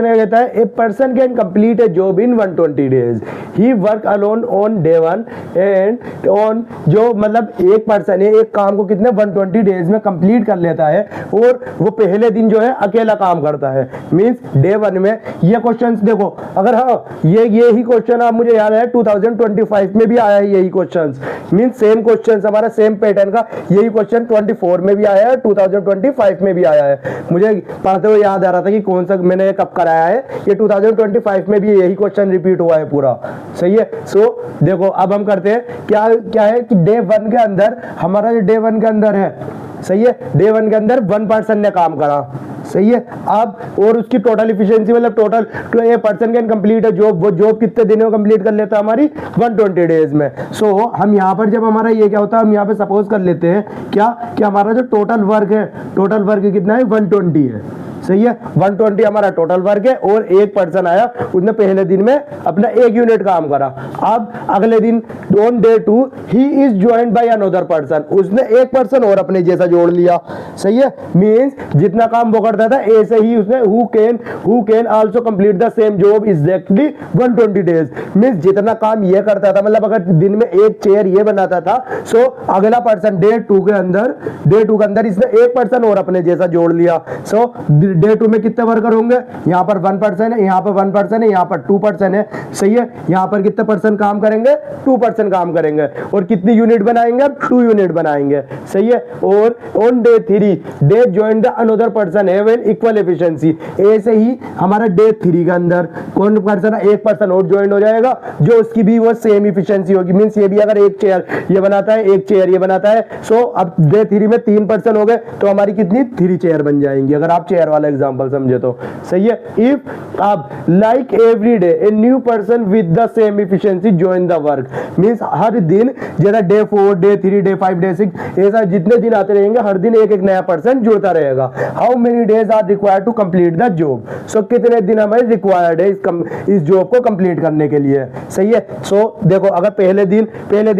कहता है a person can complete A job in 120 days, he work alone on day 1 and on, जो मतलब एक पर्सन है एक काम को कितने 120 डेज में कंप्लीट कर लेता है, और वो पहले दिन जो है अकेला काम करता है। मींस डे 1 में ये क्वेश्चंस देखो, अगर हाँ ये ही क्वेश्चन आप मुझे याद है 2025 में भी आया है यही क्वेश्चंस, मींस सेम क्वेश्चंस हमारा सेम पैटर्न का यही क्वेश्चन 24 में भी आया है, 2025 में भी आया है। मुझे पढ़ते हुए याद आ रहा था कि कौन सा मैंने कब कराया है, ये 2025 में भी यही क्वेश्चन रिपीट हुआ है पूरा, सही है। सो देखो अब हम करते हैं क्या है कि डे 1 के अंदर, हमारा जो डे 1 के अंदर है, सही है, डे 1 के अंदर 1 पर्सन ने काम करा, सही है। अब और उसकी टोटल इफिशिएंसी मतलब total a person can complete है जॉब, वो जॉब कितने दिनों में कंप्लीट कर लेता है हमारी 120 डेज में। सो हम यहाँ पर जब हमारा ये क्या होता है, हम यहाँ पे सपोज कर लेते हैं क्या कि हमारा जो टोटल वर्क है, टोटल वर्क कितना है 120 है, सही है। 120 हमारा टोटल वर्क है और एक पर्सन आया, उसने पहले दिन में अपना 1 यूनिट काम करा। अब अगले दिन on day 2 he is joined by another person, उसने एक पर्सन और अपने जैसा जोड़ लिया। सही है, मींस जितना काम वो करता था ऐसे ही उसने who can also complete the same job exactly 120 days, means जितना काम ये करता था, मतलब अगर दिन में एक चेयर ये बनाता था, सो अगला पर्सन डे 2 के अंदर इसने एक पर्सन और अपने जैसा जोड़ लिया। सो डे 2 में कितने वर्कर होंगे, यहाँ पर 1 पर्सन है, यहाँ पर 1 पर्सन है, यहाँ पर 2 पर्सन है। सही है, यहाँ पर कितने पर्सन काम करेंगे, 2 पर्सन काम करेंगे। और कितनी यूनिट बनाएंगे, 2 यूनिट बनाएंगे। सही है, और on day 3 they join the another person have an equal efficiency, ऐसे ही हमारा डे 3 के अंदर कौन पर्सन, एक पर्सन और ज्वाइन हो जाएगा जो उसकी भी वो सेम इफिशिएंसी होगी। मींस ये भी अगर एक चेयर ये बनाता है, एक चेयर ये बनाता है, सो अब डे 3 में 3 पर्सन हो गए तो हमारी कितनी 3 चेयर बन जाएंगी, अगर आप चेयर वाला एग्जांपल समझे तो। सही है, इफ अब like every day a new person with the same efficiency join the work, means हर दिन जैसा डे 4 डे 3 डे 5 डे 6 ऐसा जितने दिन आते रहेंगे हर दिन एक एक नया पर्सन जुड़ता रहेगा। How many days are required to complete the job, so कितने दिन हमें रिक्वायर्ड है इस जॉब को कंप्लीट करने के लिए। सही है, सो देखो अगर पहले दिन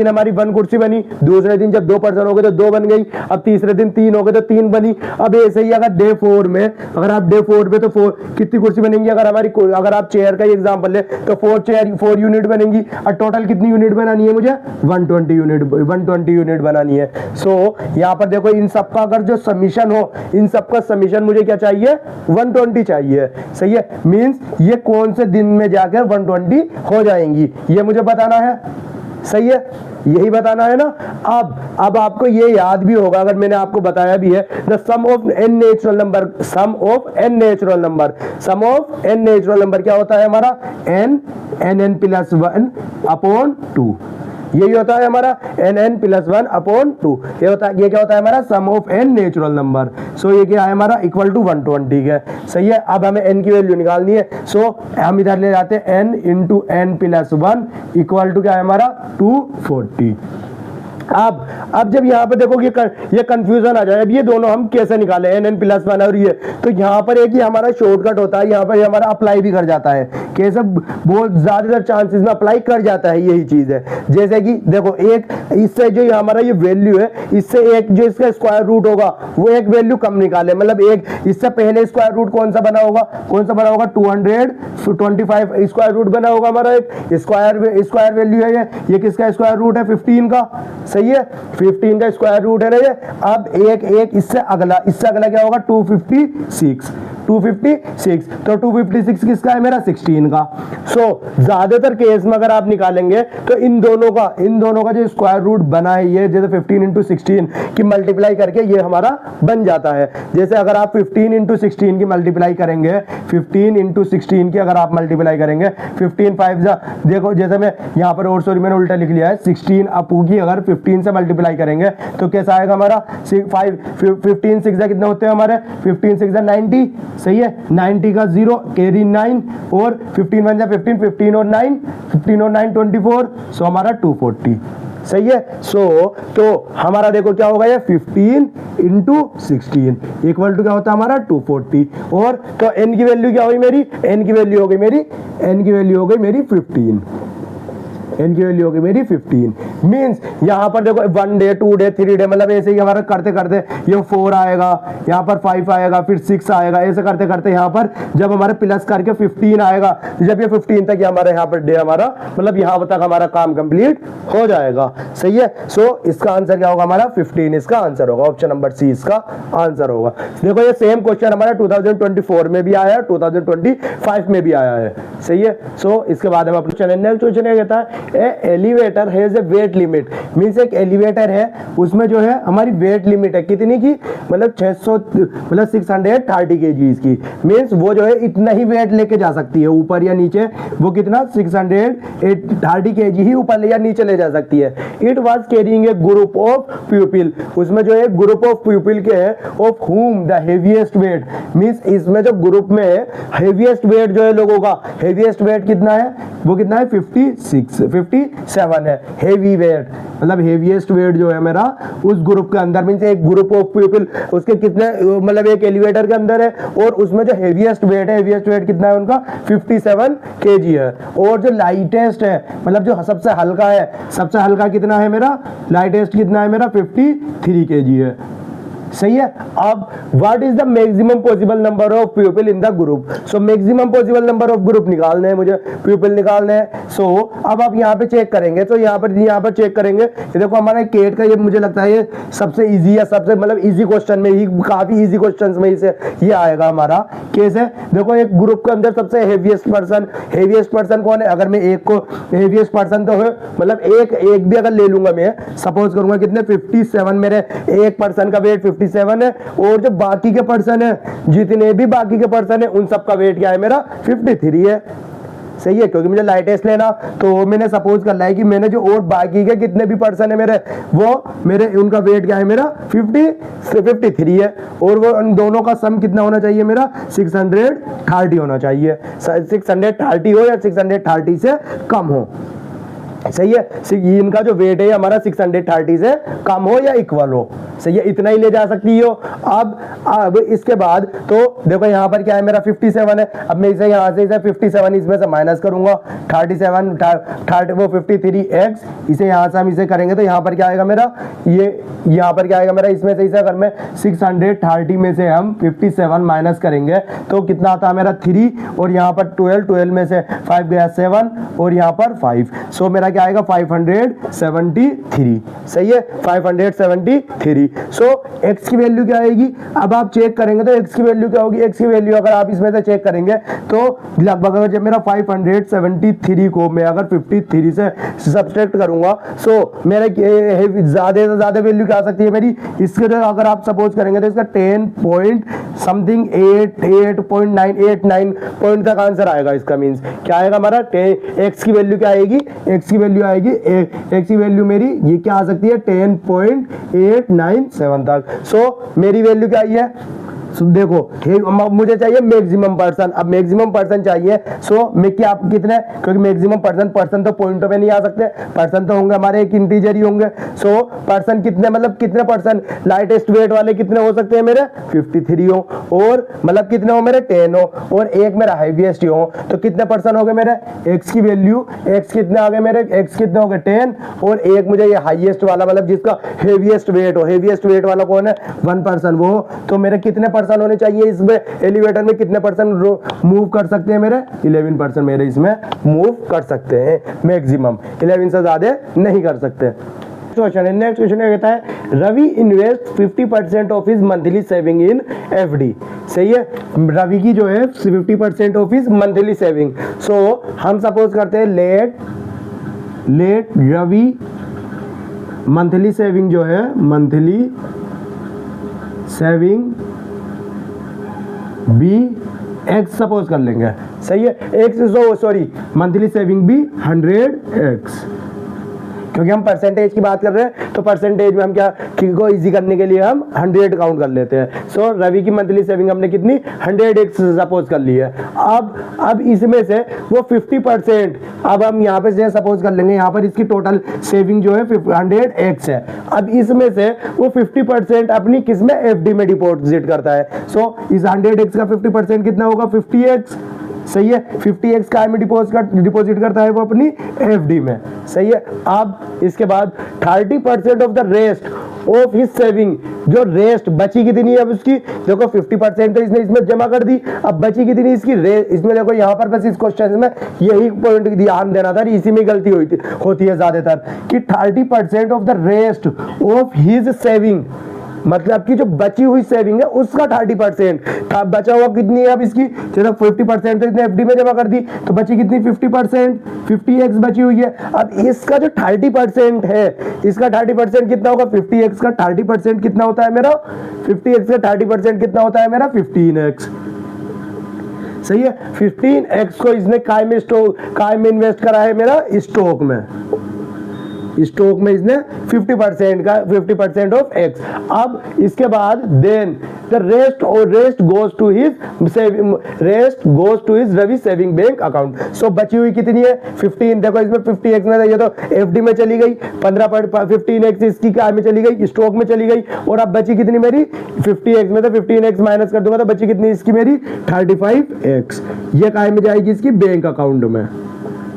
हमारी 1 कुर्सी बनी, दूसरे दिन जब 2 पर्सन हो गए तो 2 बन गई, अब तीसरे दिन 3 हो गए तो 3 बनी। अब ऐसे ही अगर डे 4 में अगर आप डे 4 पे तो 4 कितनी कुर्सी बनेंगी, अगर आप चेयर का एग्जांपल ले तो 4 यूनिट बनेंगी। और टोटल कितनी यूनिट बनानी है मुझे, 120 यूनिट बनानी है। सो यहाँ पर देखो इन सबका अगर जो समीशन हो, इन सबका समीशन मुझे क्या चाहिए, 120 चाहिए। सही है, मींस ये कौन से दिन में जाकर 120 हो जाएंगी ये मुझे बताना है। सही है, यही बताना है ना। अब आपको ये याद भी होगा, अगर मैंने आपको बताया भी है, the sum of an natural number क्या होता है हमारा, n प्लस 1 अपॉन 2, यही होता है हमारा n प्लस 1 अपॉन 2। ये क्या होता है हमारा सम ऑफ n नेचुरल नंबर। सो ये क्या है हमारा इक्वल टू 120 है। सही है, अब हमें n की वैल्यू निकालनी है। सो हम इधर ले जाते हैं n into n plus 1 equal to क्या है हमारा 240। अब जब यहाँ पे देखो ये कंफ्यूजन आ जाए, अब ये दोनों हम कैसे निकाले n प्लस 1 और ये, तो यहाँ पर एक ही हमारा शॉर्टकट होता है, यहाँ पर हमारा अप्लाई भी कर जाता है। कैसे, बहुत ज्यादातर चांसेस में अप्लाई कर जाता है, यही चीज है। जैसे कि देखो एक इससे जो हमारा ये वैल्यू है, इससे एक जो इसका स्क्वायर रूट होगा वो एक वैल्यू कम निकाले, मतलब एक इससे पहले स्क्वायर रूट कौन सा बना होगा 225 स्क्वायर रूट बना होगा हमारा, एक स्क्वायर वैल्यू है ये किसका स्क्वायर रूट है 15 का। सही है, 15 का स्क्वायर रूट है ना ये। अब एक इससे अगला क्या होगा 256 तो 256 किसका है मेरा 16 का। सो ज्यादातर केस में अगर आप निकालेंगे तो इन दोनों का जो स्क्वायर रूट बना है ये, जैसे 15 इंटू 16 की मल्टीप्लाई करके ये हमारा बन जाता है। जैसे अगर आप 15 इंटू 16 की मल्टीप्लाई करेंगे, 15 इंटू 16 की अगर आप मल्टीप्लाई करेंगे, 15 5 देखो जैसे मैं यहाँ पर और सॉरी मैंने उल्टा लिख लिया है, 16 अपू की अगर 15 से मल्टीप्लाई करेंगे तो कैसा आएगा हमारा 15 6 कितने होते हैं हमारे 15 6 90। सही है, 90 का 0 कैरी 9 और 15 1 15 और 9 24, सो हमारा 240। सही है, तो हमारा देखो क्या होगा ये 15 इंटू 16 इक्वल टू क्या होता है हमारा 240। और तो n की वैल्यू क्या होगी मेरी, n की वैल्यू हो गई मेरी 15, n की वैल्यू होगी मेरी 15। मींस यहाँ पर देखो 1 डे 2 डे 3 डे, मतलब ऐसे ही हमारा करते करते ये 4 आएगा, यहाँ पर 5 आएगा, फिर 6 आएगा, ऐसे करते करते यहाँ पर जब हमारे प्लस करके 15 आएगा, जब ये 15 तक हमारे यहाँ पर डे हमारा मतलब यहाँ तक हमारा काम कंप्लीट हो जाएगा। सही है, सो इसका आंसर क्या होगा हमारा 15 इसका आंसर होगा, ऑप्शन नंबर सी इसका आंसर होगा। देखो ये सेम क्वेश्चन हमारा 2024 में भी आया है, 2025 में भी आया है। सही है, सो इसके बाद हम अपने चैनल नेक्स्ट क्वेश्चन क्या कहता है, elevator has a wait limit, means एक एलिवेटर है उसमें जो है हमारी वेट लिमिट है कितनी की, मतलब 630 केजीज की, मींस वो जो है इतना ही वेट लेके जा सकती है ऊपर या नीचे, वो कितना 630 केजी ही ऊपर या नीचे ले जा सकती है। It was carrying a group of people, उसमें जो है ग्रुप ऑफ पीपल के है, of whom the heaviest wait, means इसमें जो ग्रुप में है हेवीएस्ट वेट जो है लोगों का हेवीएस्ट वेट कितना है, वो कितना है 56 57 है। हेवी वेट मतलब हेवीएस्ट वेट जो है मेरा उस ग्रुप के अंदर, मींस एक ग्रुप ऑफ पीपल उसके कितने मतलब एक एलिवेटर के अंदर है और उसमें जो हेवीएस्ट वेट है, हेवीएस्ट वेट कितना है उनका 57 केजी है। और जो लाइटेस्ट है मतलब जो सबसे हल्का है, सबसे हल्का कितना है मेरा, लाइटेस्ट कितना है मेरा 53 केजी है। सही है। अब what is the maximum possible number of people in the group, so maximum possible number of group निकालने हैं मुझे, पीपल निकालने हैं। सो अब आप यहाँ पे चेक करेंगे, तो यहाँ पर चेक करेंगे, ये देखो हमारा केट का ये मुझे लगता है ये सबसे इजी है, सबसे मतलब इजी क्वेश्चन में ही, काफी इजी क्वेश्चन में से ये आएगा हमारा केस है। देखो एक ग्रुप के अंदर सबसे हेवीएस्ट पर्सन कौन है, अगर मैं एक को हेवीएस्ट पर्सन तो है मतलब एक भी अगर ले लूंगा, मैं सपोज करूंगा कितने 57, मेरे एक पर्सन का वेट 57 है और जो बाकी के पर्सन है, जितने भी बाकी के पर्सन है उन सबका वेट क्या है मेरा 53 है। सही है, क्योंकि मुझे लाइटेस्ट लेना, तो मैंने सपोज करना है कि मैंने जो और बाकी के कितने भी पर्सन है मेरे, वो मेरे उनका वेट क्या है मेरा 53 है और वो उन दोनों का सम कितना होना चाहिए मेरा 630 होना चाहिए। 630 हो या 630 से कम हो। सही है, इनका जो वेट है हमारा 630 से कम हो या इक्वल हो। सही है, इतना ही ले जा सकती हो। अब इसके बाद तो देखो यहाँ पर क्या है मेरा 57 है, अब मैं इसे यहाँ से इसे 57 इसमें से माइनस करूंगा 37 वो 53x, इसे यहाँ से हम इसे करेंगे तो यहाँ पर क्या आएगा मेरा, ये यहाँ पर क्या आएगा मेरा, इसमें से इसे अगर मैं 630 में से हम 57 माइनस करेंगे तो कितना आता है मेरा 3 और यहाँ पर 12 में से 5 गया 7 और यहाँ पर 5, सो मेरा क्या आएगा 573। सही है, 573। सो x की वैल्यू क्या आएगी, अब आप चेक करेंगे तो x की वैल्यू क्या होगी, x की वैल्यू अगर आप इसमें से चेक करेंगे तो लगभग अगर जब मेरा 573 को मैं अगर 53 से सब्सट्रैक्ट करूंगा, सो मेरे ज्यादा से ज्यादा वैल्यू क्या आ सकती है मेरी, इसके अगर आप सपोज करेंगे तो इसका 10 पॉइंट समथिंग 8.989 पॉइंट तक आंसर आएगा। इसका मींस क्या आएगा हमारा, x की वैल्यू क्या आएगी, x की वैल्यू आएगी, x की वैल्यू मेरी ये क्या आ सकती है 10.897 तक। सो मेरी वैल्यू क्या आई है, देखो मुझे चाहिए मैक्सिमम पर्सन, अब मैक्सिमम पर्सन चाहिए, सो मैं क्या कितने, क्योंकि मैक्सिमम पर्सन तो पॉइंटों पे नहीं आ सकते, पर्सन तो होंगे हमारे एक इंटीजर ही होंगे। सो पर्सन कितने मतलब कितने पर्सन लाइटेस्ट वेट वाले कितने हो सकते हैं मेरे 53 हो, और मतलब कितने हो मेरे 10 हो, और एक मेरा हेवीएस्ट हो, तो कितने पर्सन हो गए मेरे, x की वैल्यू x कितने आ गए मेरे, x कितने हो गए 10 और एक मुझे ये हाईएस्ट वाला मतलब जिसका हेवीएस्ट वेट हो, हेवीएस्ट वेट वाला कौन है 1 पर्सन वो, तो मेरे कितने पर्सन होने चाहिए इसमें, एलिवेटर में कितने पर्सन मूव कर सकते हैं मेरे 11 पर्सन मेरे इसमें मूव कर सकते हैं, मैक्सिमम 11 से ज्यादा नहीं कर सकते। नेक्स्ट क्वेश्चन कहता है Ravi invest 50% of his monthly saving in FD. सही है, रवि की जो है 50% of his monthly saving. So हम सपोज करते हैं लेट रवि मंथली सेविंग जो है, monthly saving be x suppose कर लेंगे। सही है, x sorry monthly saving be 100x, क्योंकि हम परसेंटेज की बात कर रहे हैं तो परसेंटेज में हम क्या को इजी करने के लिए हम 100 काउंट कर लेते हैं। सो रवि की मंथली सेविंग हमने कितनी 100x सपोज कर ली है। अब इसमें से वो 50%, अब हम यहाँ पे से सपोज कर लेंगे, यहाँ पर इसकी टोटल सेविंग जो है 100x है। अब इसमें से वो 50% अपनी किसमें एफडी में डिपॉजिट करता है। सो इस 100x का 50% कितना होगा 50x। सही है, 50x का में डिपॉजिट करता है वो अपनी एफडी में। सही है, अब इसके बाद 30% of the rest of his saving, जो रेस्ट बची कितनी है अब उसकी, देखो 50% तो इसने इसमें जमा कर दी, अब बची कितनी इसकी रेस्ट, इसमें देखो यहाँ पर बस इस क्वेश्चन में यही पॉइंट ध्यान देना था, इसी में गलती होती है ज्यादातर कि 30% of the rest of his saving, मतलब कि जो बची हुई सेविंग है उसका 30% बचा हुआ कितनी है अब इसकी, चलो 50% तो इसने एफडी में जमा कर दी तो बची कितनी 50%, 50x बची हुई है। अब इसका जो 30% है, इसका 30% कितना होगा 50x का 30% कितना होता है मेरा, 50x का 30% कितना होता है मेरा 15x। सही है, 15x को इसने काय में इन्वेस्ट करा है मेरा स्टॉक में, स्टॉक में इसने 50% का 50% ऑफ x। अब इसके बाद then the rest goes to his Ravi saving bank account. So बची हुई कितनी है 15। देखो इसमें 50x में ये तो एफडी में चली गई, 15.15x इसकी क्या में चली गई, स्टॉक में चली गई, और अब बची कितनी मेरी 50x में, तो 15x माइनस कर दूंगा तो बची कितनी इसकी मेरी 35x। ये काय में जाएगी इसकी बैंक अकाउंट में।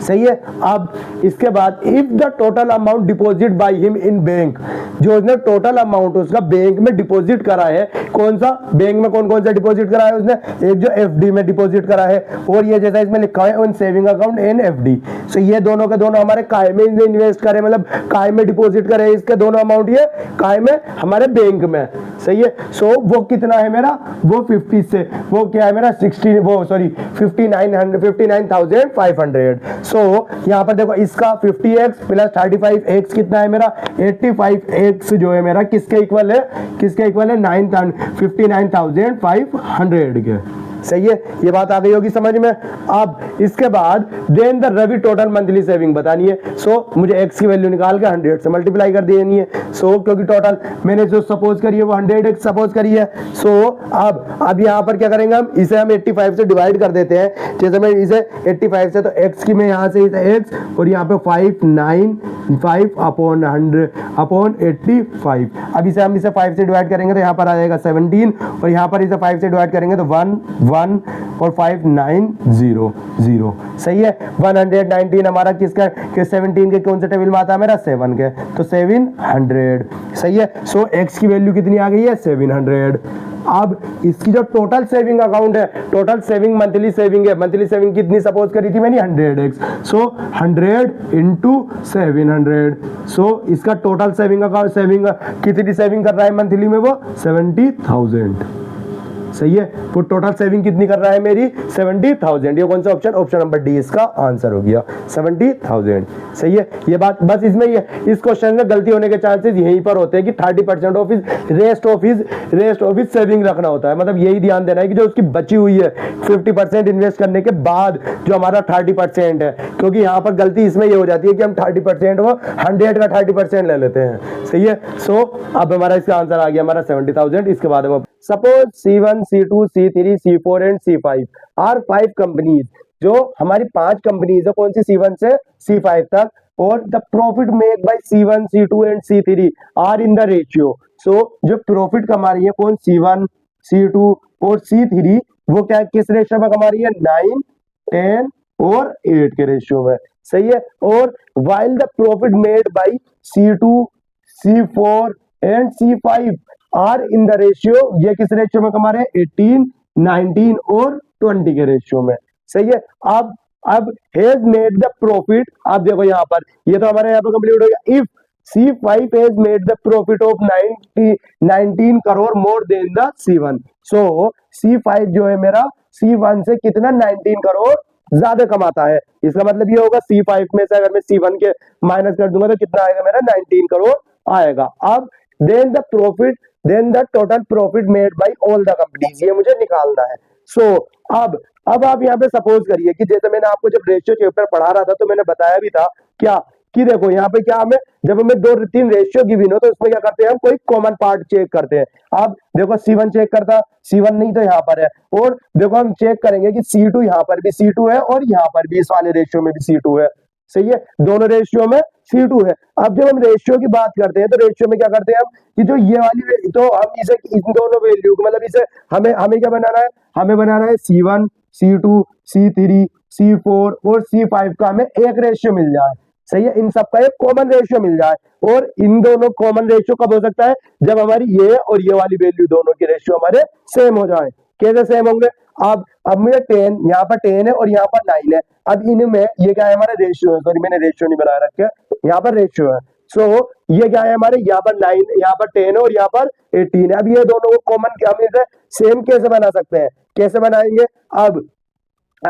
सही है। अब इसके बाद if the total amount deposit by him in bank, जो उसने टोटल अमाउंट उसका बैंक में डिपॉजिट करा है, कौन सा बैंक में कौन कौन सा डिपॉजिट करा है उसने, एक जो एफडी में डिपॉजिट करा है, और ये जैसा इसमें लिखा है on saving account and FD. So ये दोनों के दोनों हमारे काय में इन्वेस्ट करे, मतलब काय में डिपॉजिट करे, इसके दोनों अमाउंट ये काय में हमारे बैंक में। सही है। सो वो कितना है मेरा, वो 50 से वो क्या है मेरा 59,500। सो यहाँ पर देखो इसका 50x प्लस 35x कितना है मेरा 85x, जो है मेरा किसके इक्वल है, किसके इक्वल है 59,500 के। सही है। ये बात आ गई होगी समझ में। अब इसके बाद then the Ravi total monthly saving बतानी है। सो मुझे x की वैल्यू निकाल के 100 से मल्टीप्लाई कर देनी है। सो क्योंकि टोटल मैंने जो सपोज करी है वो 100x सपोज करी है। सो अब यहाँ पर क्या करेंगे हम, इसे हम 85 से डिवाइड कर देते हैं। जैसे मैं इसे 85 से, तो x की मैं यहाँ से x और यहाँ पे 595 अपॉन 100 अपॉन 85। अब इसे हम 5 से डिवाइड करेंगे तो यहाँ पर आ जाएगा 17, और यहाँ पर इसे 5 से डिवाइड करेंगे तो 1 और 5900। सही है। 119 हमारा किसका, 17 के कौन से टेबल में आता है मेरा 7 के, तो 700। सही है। सो x की वैल्यू कितनी आ गई है 700। अब इसकी जो टोटल सेविंग अकाउंट है, टोटल सेविंग मंथली सेविंग है, मंथली सेविंग कितनी सपोज करी थी मैंने 100x। सो 100 इंटू 700। सो इसका टोटल सेविंग अकाउंट, सेविंग कितनी सेविंग कर रहा है मंथली में, वो 70,000। सही है। तो टोटल सेविंग कितनी कर रहा है मेरी 70,000। ये कौन सा ऑप्शन, ऑप्शन नंबर डी इसका आंसर हो गया 70,000। सही है। ये बात बस इसमें ये, इस क्वेश्चन में गलती होने के चांसेस यहीं पर होते हैं कि 30% of his rest of his saving रखना होता है। मतलब यही ध्यान देना है कि जो उसकी बची हुई है 50% इन्वेस्ट करने के बाद जो हमारा 30% है, क्योंकि यहाँ पर गलती इसमें ये हो जाती है कि हम 30% वो 100 का 30% ले लेते हैं। सही है। सो अब हमारा इसका आंसर आ गया हमारा 70,000। इसके बाद हम suppose C1, C2, C3, C4 and C5 are 5 companies, जो हमारी 5 कंपनीज है, कौन सी C1 से C5 तक, और the profit made by C1, C2 and C3 are in the ratio. So जो प्रॉफिट कमा रही है कौन C1, C2 और C3, वो क्या किस रेशियो में कमा रही है 9, 10 और 8 के रेशियो में। सही है। और while the profit made by C2, C4 and C5 are in the ratio, ये किस रेशियो में कमा रहे हैं 18, 19 और 20 के रेशियो में। सही है। अब हैज मेड द प्रॉफिट, आप देखो यहाँ पर, ये तो हमारे यहाँ पर कंप्लीट हो गया। If C5 has made the profit of 19 crore more than the C1। So C5 जो है मेरा C1 से कितना 19 करोड़ ज्यादा कमाता है। इसका मतलब ये होगा C5 में से अगर मैं C1 के माइनस कर दूंगा तो कितना आएगा मेरा 19 करोड़ आएगा। अब then the total profit made by all the companies, ये मुझे निकालना है। सो अब आप यहाँ पे सपोज करिए कि जैसे मैंने आपको जब रेशियो चैप्टर पढ़ा रहा था तो मैंने बताया भी था क्या कि देखो यहाँ पे क्या हमें, जब हमें 2-3 रेशियो गिवन हो तो उसमें क्या करते हैं हम, कोई कॉमन पार्ट चेक करते हैं। अब देखो C1 चेक करता, C1 नहीं तो यहाँ पर है, और देखो हम चेक करेंगे कि C2 यहाँ पर भी C2 है और यहाँ पर भी इस वाले रेशियो में भी C2 है। सही है। दोनों रेशियो में C2 है। अब जब हम रेशियो की बात करते हैं तो रेशियो में क्या करते हैं हम कि जो ये वाली, तो हम इसे इन दोनों वैल्यू को, मतलब इसे हमें क्या बनाना है, हमें बनाना है C1, C2, C3, C4 और C5 का हमें एक रेशियो मिल जाए। सही है। इन सबका एक कॉमन रेशियो मिल जाए, और इन दोनों कॉमन रेशियो कब हो सकता है, जब हमारी ये और ये वाली वैल्यू दोनों के रेशियो हमारे सेम हो जाए। कैसे सेम होंगे, अब मुझे 10 यहाँ पर 10 है और यहाँ पर 9 है। अब इनमें ये क्या है हमारा रेशियो है, सॉरी मैंने रेशियो नहीं बनाया रखे, यहाँ पर रेशियो है। सो ये क्या है हमारे, यहाँ पर 9, यहाँ पर 10 है और यहाँ पर 18 है। अब ये दोनों को कॉमन हम इसे सेम कैसे बना सकते हैं, कैसे बनाएंगे। अब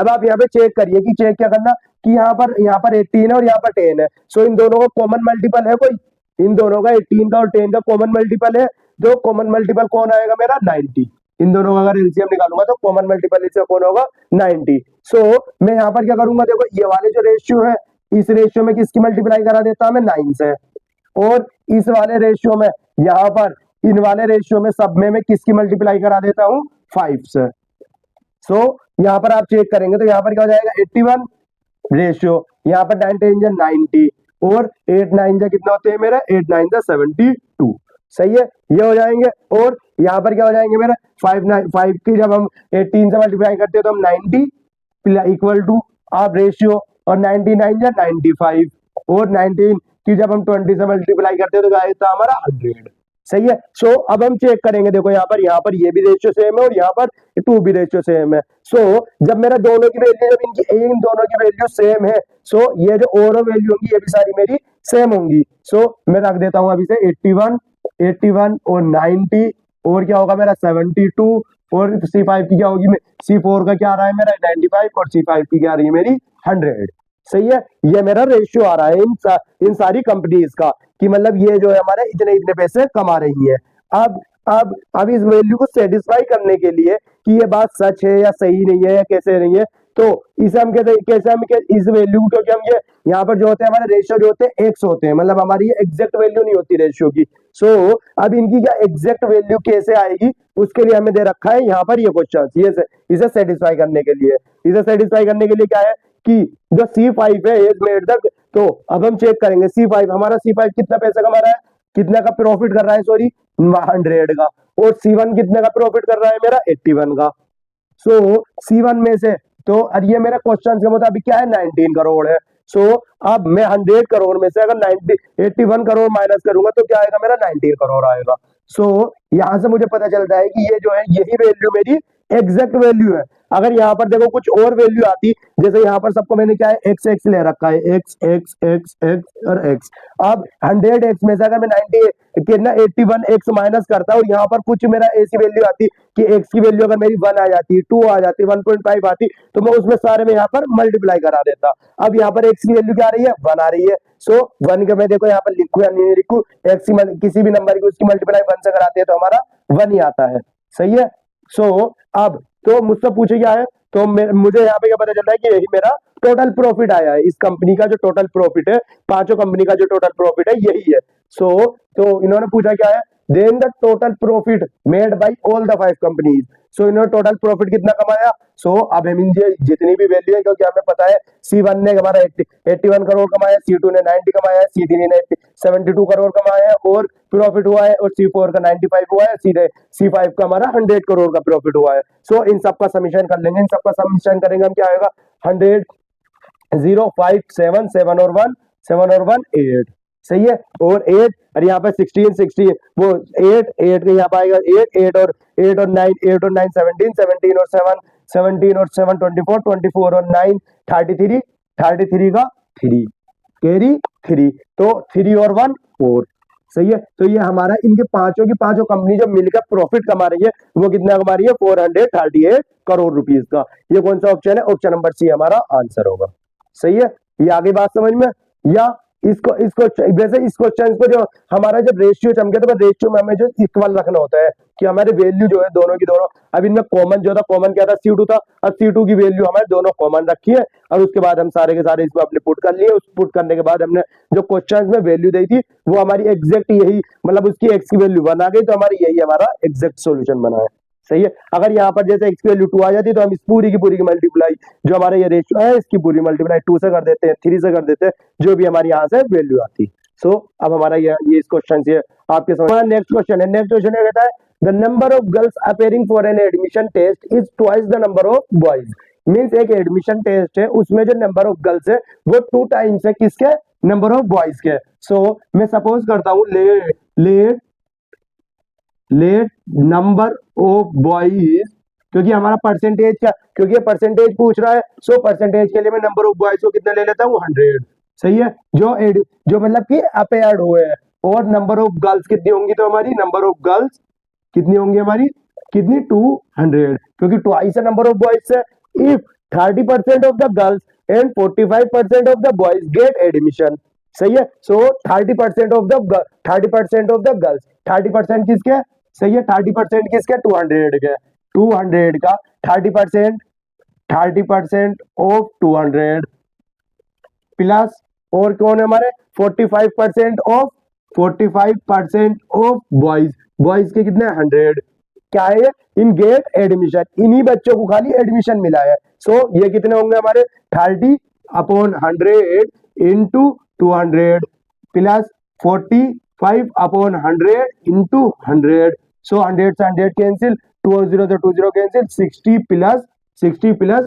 आप यहाँ पे चेक करिए कि चेक क्या करना कि यहाँ पर 18 है और यहाँ पर 10 है। सो इन दोनों का कॉमन मल्टीपल है कोई, इन दोनों का 18 का और 10 का कॉमन मल्टीपल है, जो कॉमन मल्टीपल कौन आएगा मेरा 90। इन दोनों का अगर एलसीएम निकालूंगा तो कॉमन मल्टीपल इससे कौन होगा 90। सो मैं यहाँ पर क्या करूंगा, देखो ये वाले जो रेशियो है, इस रेशियो में किसकी मल्टीप्लाई करा देता हूं मैं 9 से, और इस वाले रेशियो में यहाँ पर इन वाले रेशियो में सब में मैं किसकी मल्टीप्लाई करा देता हूँ 5 से। सो यहाँ पर आप चेक करेंगे तो यहाँ पर क्या हो जाएगा 81 रेशियो, यहाँ पर 9 10 90 और 8 9 कितना होते हैं मेरा 8 9 72। सही है, ये हो जाएंगे। और यहाँ पर क्या हो जाएंगे मेरा 5 की जब हम 18 से मल्टीप्लाई करते हैं तो हम 90 इक्वल टू आप रेशियो, और 99 या 95, और 19 की जब हम 20 से मल्टीप्लाई करते हैं तो क्या आता है हमारा 100। सही है। सो अब हम चेक करेंगे, देखो यहाँ पर ये भी रेशियो सेम है और यहाँ पर 2 भी रेशियो सेम है। सो जब मेरा दोनों की वैल्यू, जब इनकी इन दोनों की वैल्यू सेम है, सो ये जो और वैल्यू होंगी ये भी सारी मेरी सेम होंगी। सो मैं रख देता हूँ अभी से 81 और 90, और क्या होगा मेरा 72, और C5 की क्या होगी, C4 का क्या आ रहा है मेरा 95, और C5 की क्या आ रही है मेरी 100। सही है, ये मेरा रेशियो आ रहा है इन सारी कंपनीज का, कि मतलब ये जो है हमारे इतने इतने पैसे कमा रही है। अब इस वैल्यू को सेटिस्फाई करने के लिए कि ये बात सच है या सही नहीं है या कैसे नहीं है, तो इसे हम कैसे हम इस वैल्यू, क्योंकि हम ये यहाँ पर जो होते हैं हमारे रेशियो जो होते हैं एक्स होते हैं, मतलब हमारी ये एग्जैक्ट वैल्यू नहीं होती रेशियो की। सो अब इनकी क्या एग्जैक्ट वैल्यू कैसे आएगी, उसके लिए हमें दे रखा है यहाँ पर ये क्वेश्चन, ये इसे सेटिस्फाई करने के लिए, क्या है कि जो C5 है एज मेड तक, तो अब हम चेक करेंगे C5 हमारा C5 कितना पैसा कमा रहा है, कितना का प्रॉफिट कर रहा है, सॉरी 100 का, और C1 कितने का प्रॉफिट कर रहा है मेरा 81 का। सो C1 में से, तो ये मेरा क्वेश्चन के मुताबिक क्या है 19 करोड़ है। सो अब मैं 100 करोड़ में से अगर 81 करोड़ माइनस करूंगा तो क्या आएगा मेरा 19 करोड़ आएगा। सो यहां से मुझे पता चलता है कि ये जो है यही वैल्यू मेरी एग्जैक्ट वैल्यू है। अगर यहाँ पर देखो कुछ और वैल्यू आती, जैसे यहाँ पर सबको मैंने क्या है एक्स एक्स ले रखा है, एक्स एक्स एक्स एक्स और एक्स। अब 100 एक्स में से अगर मैं 90 कितना 81 एक्स माइनस करता और यहाँ पर कुछ मेरा ऐसी वैल्यू आती कि एक्स की वैल्यू अगर मेरी 1 आ जाती, 2 आ जाती, 1.5 आती, तो मैं उसमें सारे में यहाँ पर मल्टीप्लाई करा देता। अब यहाँ पर एक्स की वैल्यू क्या आ रही है 1 आ रही है। सो 1 का मैं देखो यहाँ पर लिखू या नहीं लिखू, एक्स किसी भी नंबर की उसकी मल्टीप्लाई 1 से कराते हैं तो हमारा 1 ही आता है। सही है। सो अब तो मुझसे पूछे क्या है, तो मुझे यहाँ पे क्या पता चल रहा है कि यही मेरा टोटल प्रॉफिट आया है, इस कंपनी का जो टोटल प्रॉफिट है, पांचों कंपनी का जो टोटल प्रॉफिट है यही है। सो तो इन्होंने पूछा क्या है, then the total profit made by all the 5 companies. So इन्होंने टोटल प्रॉफिट कितना कमाया। सो अब हम जितनी भी वैल्यू है, क्योंकि हमें पता है C1 ने हमारा 81 करोड़ कमाया, C2 ने 90 कमाया, C3 ने 72 करोड़ कमाया है और प्रॉफिट हुआ है, और C4 का 95 हुआ है, C5 का हमारा 100 करोड़ का प्रॉफिट हुआ है। सो इन सबका समीशन कर लेंगे, इन सबका समीशन करेंगे हम, क्या आएगा 100 0 5 7 7 और 1 7 और 1 8। सही है, और 8 और यहाँ पर 16 वो 8 8 के यहाँ पर आएगा 8 और 9 17 17 और 7 17 और 7 24 और 9 33 का 3 कैरी 3, तो 3 और 1 4। सही है, तो ये हमारा इनके पांचों की पांचों कंपनी जो मिलकर प्रॉफिट कमा रही है वो कितना कमा रही है 438 करोड़ रुपीस का। ये कौन सा ऑप्शन है, ऑप्शन नंबर सी हमारा आंसर होगा। सही है, ये आगे बात समझ में, या इसको इसको वैसे इस क्वेश्चन को जो हमारा जब रेशियो चमके तो रेशियो में हमें जो इक्वल रखना होता है कि हमारे वैल्यू जो है दोनों की दोनों, अब इनमें कॉमन जो था, कॉमन क्या था C2 था, अब C2 की वैल्यू हमारे दोनों कॉमन रखी है, और उसके बाद हम सारे के सारे इसको अपने पुट कर लिए। उस पुट करने के बाद हमने जो क्वेश्चन में वैल्यू दी थी वो हमारी एग्जैक्ट यही, मतलब उसकी एक्स की वैल्यू 1 आ गई, तो हमारी यही हमारा एग्जैक्ट सोल्यूशन बना है। सही है, अगर यहाँ पर जैसे एक्स की वैल्यू 2 आ जाती तो हम इस पूरी की मल्टीप्लाई जो हमारा ये रेशियो है इसकी पूरी मल्टीप्लाई 2 से कर देते हैं, 3 से कर देते हैं, जो भी हमारी यहाँ से वैल्यू आती। सो अब हमारा ये इस क्वेश्चन से आपके समझ। नेक्स्ट क्वेश्चन है, नेक्स्ट क्वेश्चन कहता है the number of girls appearing for an admission test is twice the number of boys. Means एक एडमिशन टेस्ट है उसमें जो नंबर ऑफ गर्ल्स है वो 2 टाइम्स है किसके, नंबर ऑफ बॉयज के। सो मैं सपोज करता हूँ लेट नंबर ऑफ बॉयज, क्योंकि हमारा परसेंटेज क्या, क्योंकि ये परसेंटेज पूछ रहा है, सो परसेंटेज के लिए मैं नंबर ऑफ बॉयज को कितना ले लेता हूँ 100। सही है, जो मतलब कि अपेयर्ड हुए हैं, और नंबर ऑफ गर्ल्स कितनी होंगी, तो हमारी नंबर ऑफ गर्ल्स कितनी होंगी हमारी, कितनी 200, क्योंकि ट्वाइस है नंबर ऑफ बॉयज से। If 30% of the girls and 45% of the boys get admission. सही है, सो 30% ऑफ द गर्ल्स, 30% किसके, सही है 30% किसके 200 के, 200 का 30% ऑफ 200 प्लस, और कौन है हमारे 45% ऑफ 45% ऑफ बॉयज, बॉयज के कितने 100 क्या है इन गेट एडमिशन, इन्हीं बच्चों को खाली एडमिशन मिला है। सो ये कितने होंगे हमारे 30/100 इंटू 200 प्लस 45/100 इंटू 100। सो 100 से 100 कैंसिल, 2 और 0 से 2 0 कैंसिल, 60 प्लस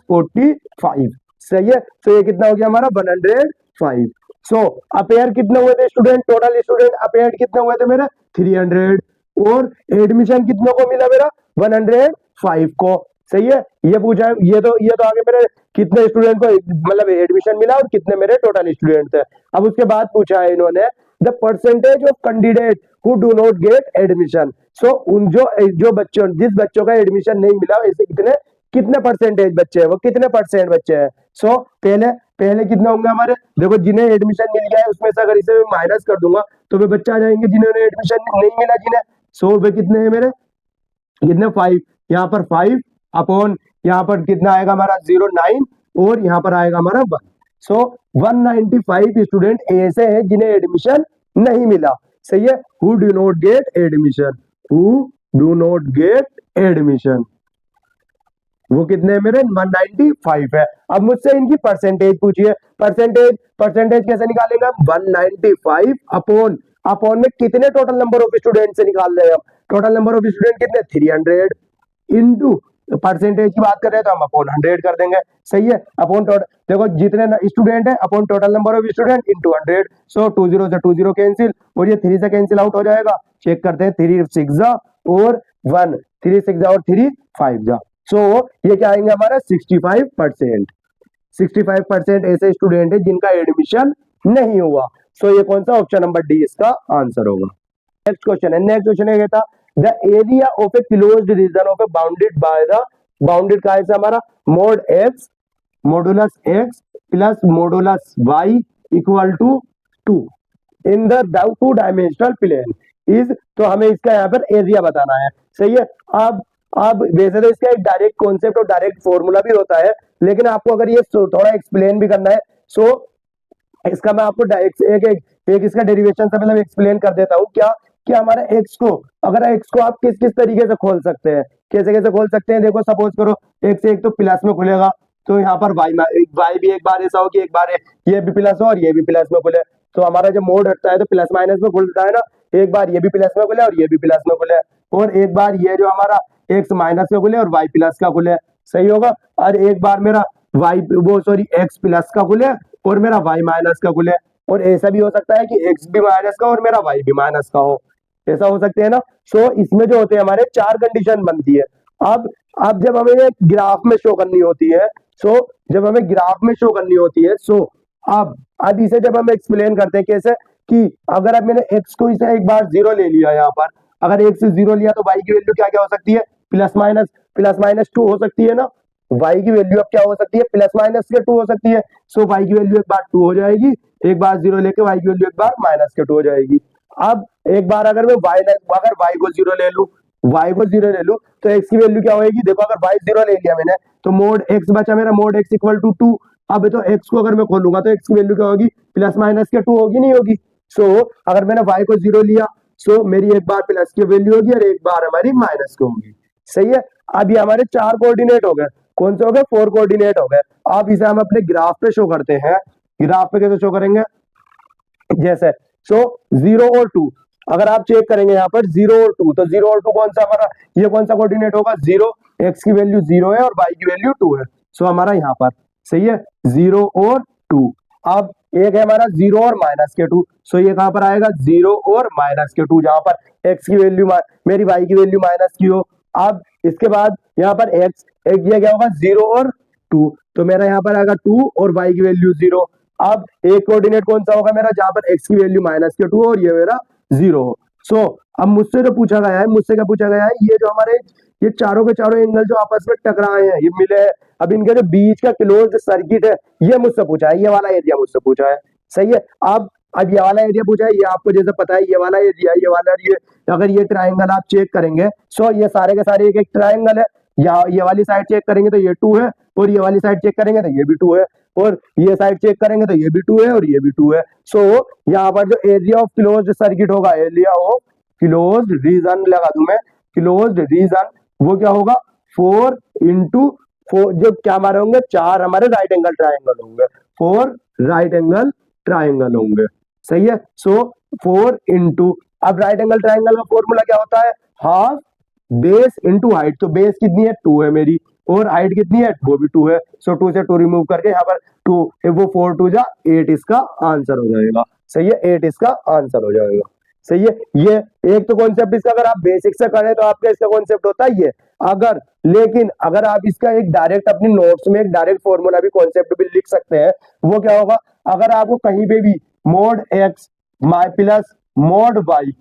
45 सही है। तो ये कितना हो गया हमारा 105। सो अपेयर कितने हुए थे स्टूडेंट, टोटल स्टूडेंट अपेयर कितने हुए थे मेरे 300 और एडमिशन कितने को मिला मेरा 105 को। सही है, ये पूछा है, ये तो आगे मेरे कितने स्टूडेंट को मतलब एडमिशन मिला और कितने मेरे टोटल स्टूडेंट थे। अब उसके बाद पूछा है इन्होंने the percentage of candidate who do not get admission. So उन जो बच्चों जिस बच्चों का एडमिशन नहीं मिला ऐसे कितने परसेंटेज बच्चे हैं, वो कितने परसेंट बच्चे हैं। सो पहले कितने होंगे हमारे, देखो जिन्हें एडमिशन मिल गया है उसमें से अगर इसे माइनस कर दूंगा तो वे बच्चे आ जाएंगे जिन्होंने एडमिशन नहीं मिला जिन्हें। सो वे कितने हैं मेरे, कितने 5, यहाँ पर 5 अपॉन यहाँ पर कितना आएगा हमारा 09 और यहाँ पर आएगा हमारा 1। सो 195 स्टूडेंट ऐसे हैं जिन्हें एडमिशन नहीं मिला। सही है, who do not get admission, who do not get admission, वो कितने मेरे 195 है। अब मुझसे इनकी परसेंटेज पूछिए, परसेंटेज कैसे निकालेंगे हम, 195 अपॉन में कितने टोटल नंबर ऑफ स्टूडेंट से निकाल रहे हैं हम, टोटल नंबर ऑफ स्टूडेंट कितने 300 इंटू परसेंटेज की बात कर रहे हैं तो हम अपॉन 100 कर देंगे। सही है, अपॉन टोटल देखो जितने स्टूडेंट है upon total number of student into 100। सो 2 0 से 2 0 कैंसिल और ये 3 से कैंसिल आउट हो जाएगा। चेक करते हैं 3 6 जा और 1, 3 6 जा और 3 5 जा। सो ये क्या आएंगे हमारा 65%। 65% ऐसे स्टूडेंट है जिनका एडमिशन नहीं हुआ। सो ये कौन सा ऑप्शन नंबर डी इसका आंसर होगा। नेक्स्ट क्वेश्चन है, नेक्स्ट क्वेश्चन है कहता the area of a closed region of a bounded by the bounded का है हमारा mod x modulus x plus modulus y equal to 2 in the 2 dimensional plane is. तो हमें इसका यहाँ पर एरिया बताना है। सही है, अब वैसे तो इसका एक डायरेक्ट कॉन्सेप्ट और डायरेक्ट फॉर्मूला भी होता है, लेकिन आपको अगर ये थोड़ा एक्सप्लेन भी करना है सो इसका मैं आपको एक इसका डेरिवेशन से मतलब एक्सप्लेन कर देता हूँ। क्या कि हमारे एक्स को अगर एक्स को आप किस किस तरीके से खोल सकते हैं, कैसे कैसे खोल सकते हैं। देखो सपोज करो एक से एक तो प्लस में खुलेगा तो यहाँ पर वाई भी एक बार ऐसा हो कि एक बार ये भी प्लस हो और ये भी प्लस में खुले, तो हमारा जब मोड हटता है तो प्लस माइनस में खुलता है ना, एक बार ये भी प्लस में खुले और ये भी प्लस में खुले और एक बार ये जो हमारा एक्स माइनस का खुले और वाई प्लस का खुले। सही होगा, और एक बार मेरा एक्स प्लस का खुले और मेरा वाई माइनस का खुले, और ऐसा भी हो सकता है कि एक्स भी माइनस का और मेरा वाई भी माइनस का हो, ऐसा हो सकते हैं ना। सो इसमें जो होते हैं हमारे 4 कंडीशन बनती है। अब जब हमें ग्राफ में शो करनी होती है, जब हमें ग्राफ में शो करनी होती है अब इसे जब हम एक्सप्लेन करते हैं कैसे कि अगर अब मैंने एक्स को इसे एक बार 0 ले लिया, यहाँ पर अगर एक्स से 0 लिया तो वाई की वैल्यू क्या क्या हो सकती है, प्लस माइनस 2 हो सकती है ना। वाई की वैल्यू अब क्या हो सकती है, प्लस माइनस के 2 हो सकती है। सो वाई की वैल्यू एक बार 2 हो जाएगी, एक बार 0 लेके वाई की वैल्यू एक बार माइनस के 2 हो जाएगी। अब एक बार अगर मैं वाई को 0 ले लूं, तो एक्स की वैल्यू क्या होगी, देखो अगर वाई 0 ले लिया मैंने तो मोड एक्स बचा मेरा, मोड एक्स इक्वल टू 2। अब तो एक्स को अगर मैं खोलूंगा तो एक्स की वैल्यू क्या होगी, प्लस माइनस के 2 होगी नहीं होगी। सो अगर मैंने वाई को 0 लिया सो मेरी एक बार प्लस की वैल्यू होगी और एक बार हमारी माइनस की होगी। सही है, अब ये हमारे 4 कोऑर्डिनेट हो गए, कौन से हो गए 4 कोऑर्डिनेट हो गए। अब इसे हम अपने ग्राफ पे शो करते हैं। ग्राफ पे कैसे शो करेंगे, जैसे 0 और 2 अगर आप चेक करेंगे यहाँ पर 0 और 2, तो 0 और 2 कौन सा हमारा, ये कौन सा कोऑर्डिनेट होगा 0, एक्स की वैल्यू 0 है और वाई की वैल्यू 2 है। सो हमारा यहाँ पर सही है 0 और 2। अब एक है हमारा 0 और माइनस के 2, सो ये कहां पर आएगा 0 और माइनस के 2, जहां पर एक्स की वैल्यू मेरी वाई की वैल्यू माइनस की हो। अब इसके बाद यहाँ पर एक्स ये क्या होगा 0 और 2, तो मेरा यहाँ पर आएगा 2 और वाई की वैल्यू 0। अब एक कोऑर्डिनेट कौन सा होगा मेरा, जहां पर एक्स की वैल्यू माइनस के 2 और ये मेरा 0 हो। सो अब मुझसे जो पूछा गया है, मुझसे क्या पूछा गया है, ये जो हमारे ये चारों के चारों एंगल जो आपस में टकराए हैं, ये मिले हैं, अब इनके जो बीच का क्लोज्ड सर्किट है ये मुझसे पूछा है, ये वाला एरिया मुझसे पूछा है। सही है, अब ये वाला एरिया पूछा है, ये आपको जैसे पता है ये वाला एरिया, ये वाला, ये अगर ये ट्राइंगल आप चेक करेंगे सो ये सारे के सारे एक एक ट्राइंगल है, यहाँ ये वाली साइड चेक करेंगे तो ये 2 है, और ये वाली साइड चेक करेंगे तो ये भी 2 है, और ये साइड चेक करेंगे तो ये भी 2 है और ये भी 2 है। सो यहाँ पर जो एरिया ऑफ क्लोज्ड सर्किट होगा, एरिया ऑफ क्लोज्ड रीजन लगा दूं मैं, क्लोज्ड रीजन, वो क्या होगा 4 इंटू 4, जो क्या हमारे होंगे 4 हमारे राइट एंगल ट्राइंगल होंगे, 4 राइट एंगल ट्राइंगल होंगे। सही है। सो 4 इंटू, अब राइट एंगल ट्राइंगल का फॉर्मूला क्या होता है, हाफ बेस इंटू हाइट। तो बेस कितनी है 2 है मेरी, और हाइट कितनी है वो भी 2 है। सो 2 से 2 रिमूव करके यहाँ पर 2, वो 4 2 जा 8 इसका आंसर हो जाएगा। सही है, 8 इसका आंसर हो जाएगा। सही है। ये एक तो कॉन्सेप्ट इसका अगर आप बेसिक से करें तो आपका इसका कॉन्सेप्ट होता है ये, अगर लेकिन अगर आप इसका एक डायरेक्ट अपनी नोट्स में एक डायरेक्ट फॉर्मूला भी कॉन्सेप्ट भी लिख सकते हैं। वो क्या होगा, अगर आपको कहीं पे भी mod x my plus mod y,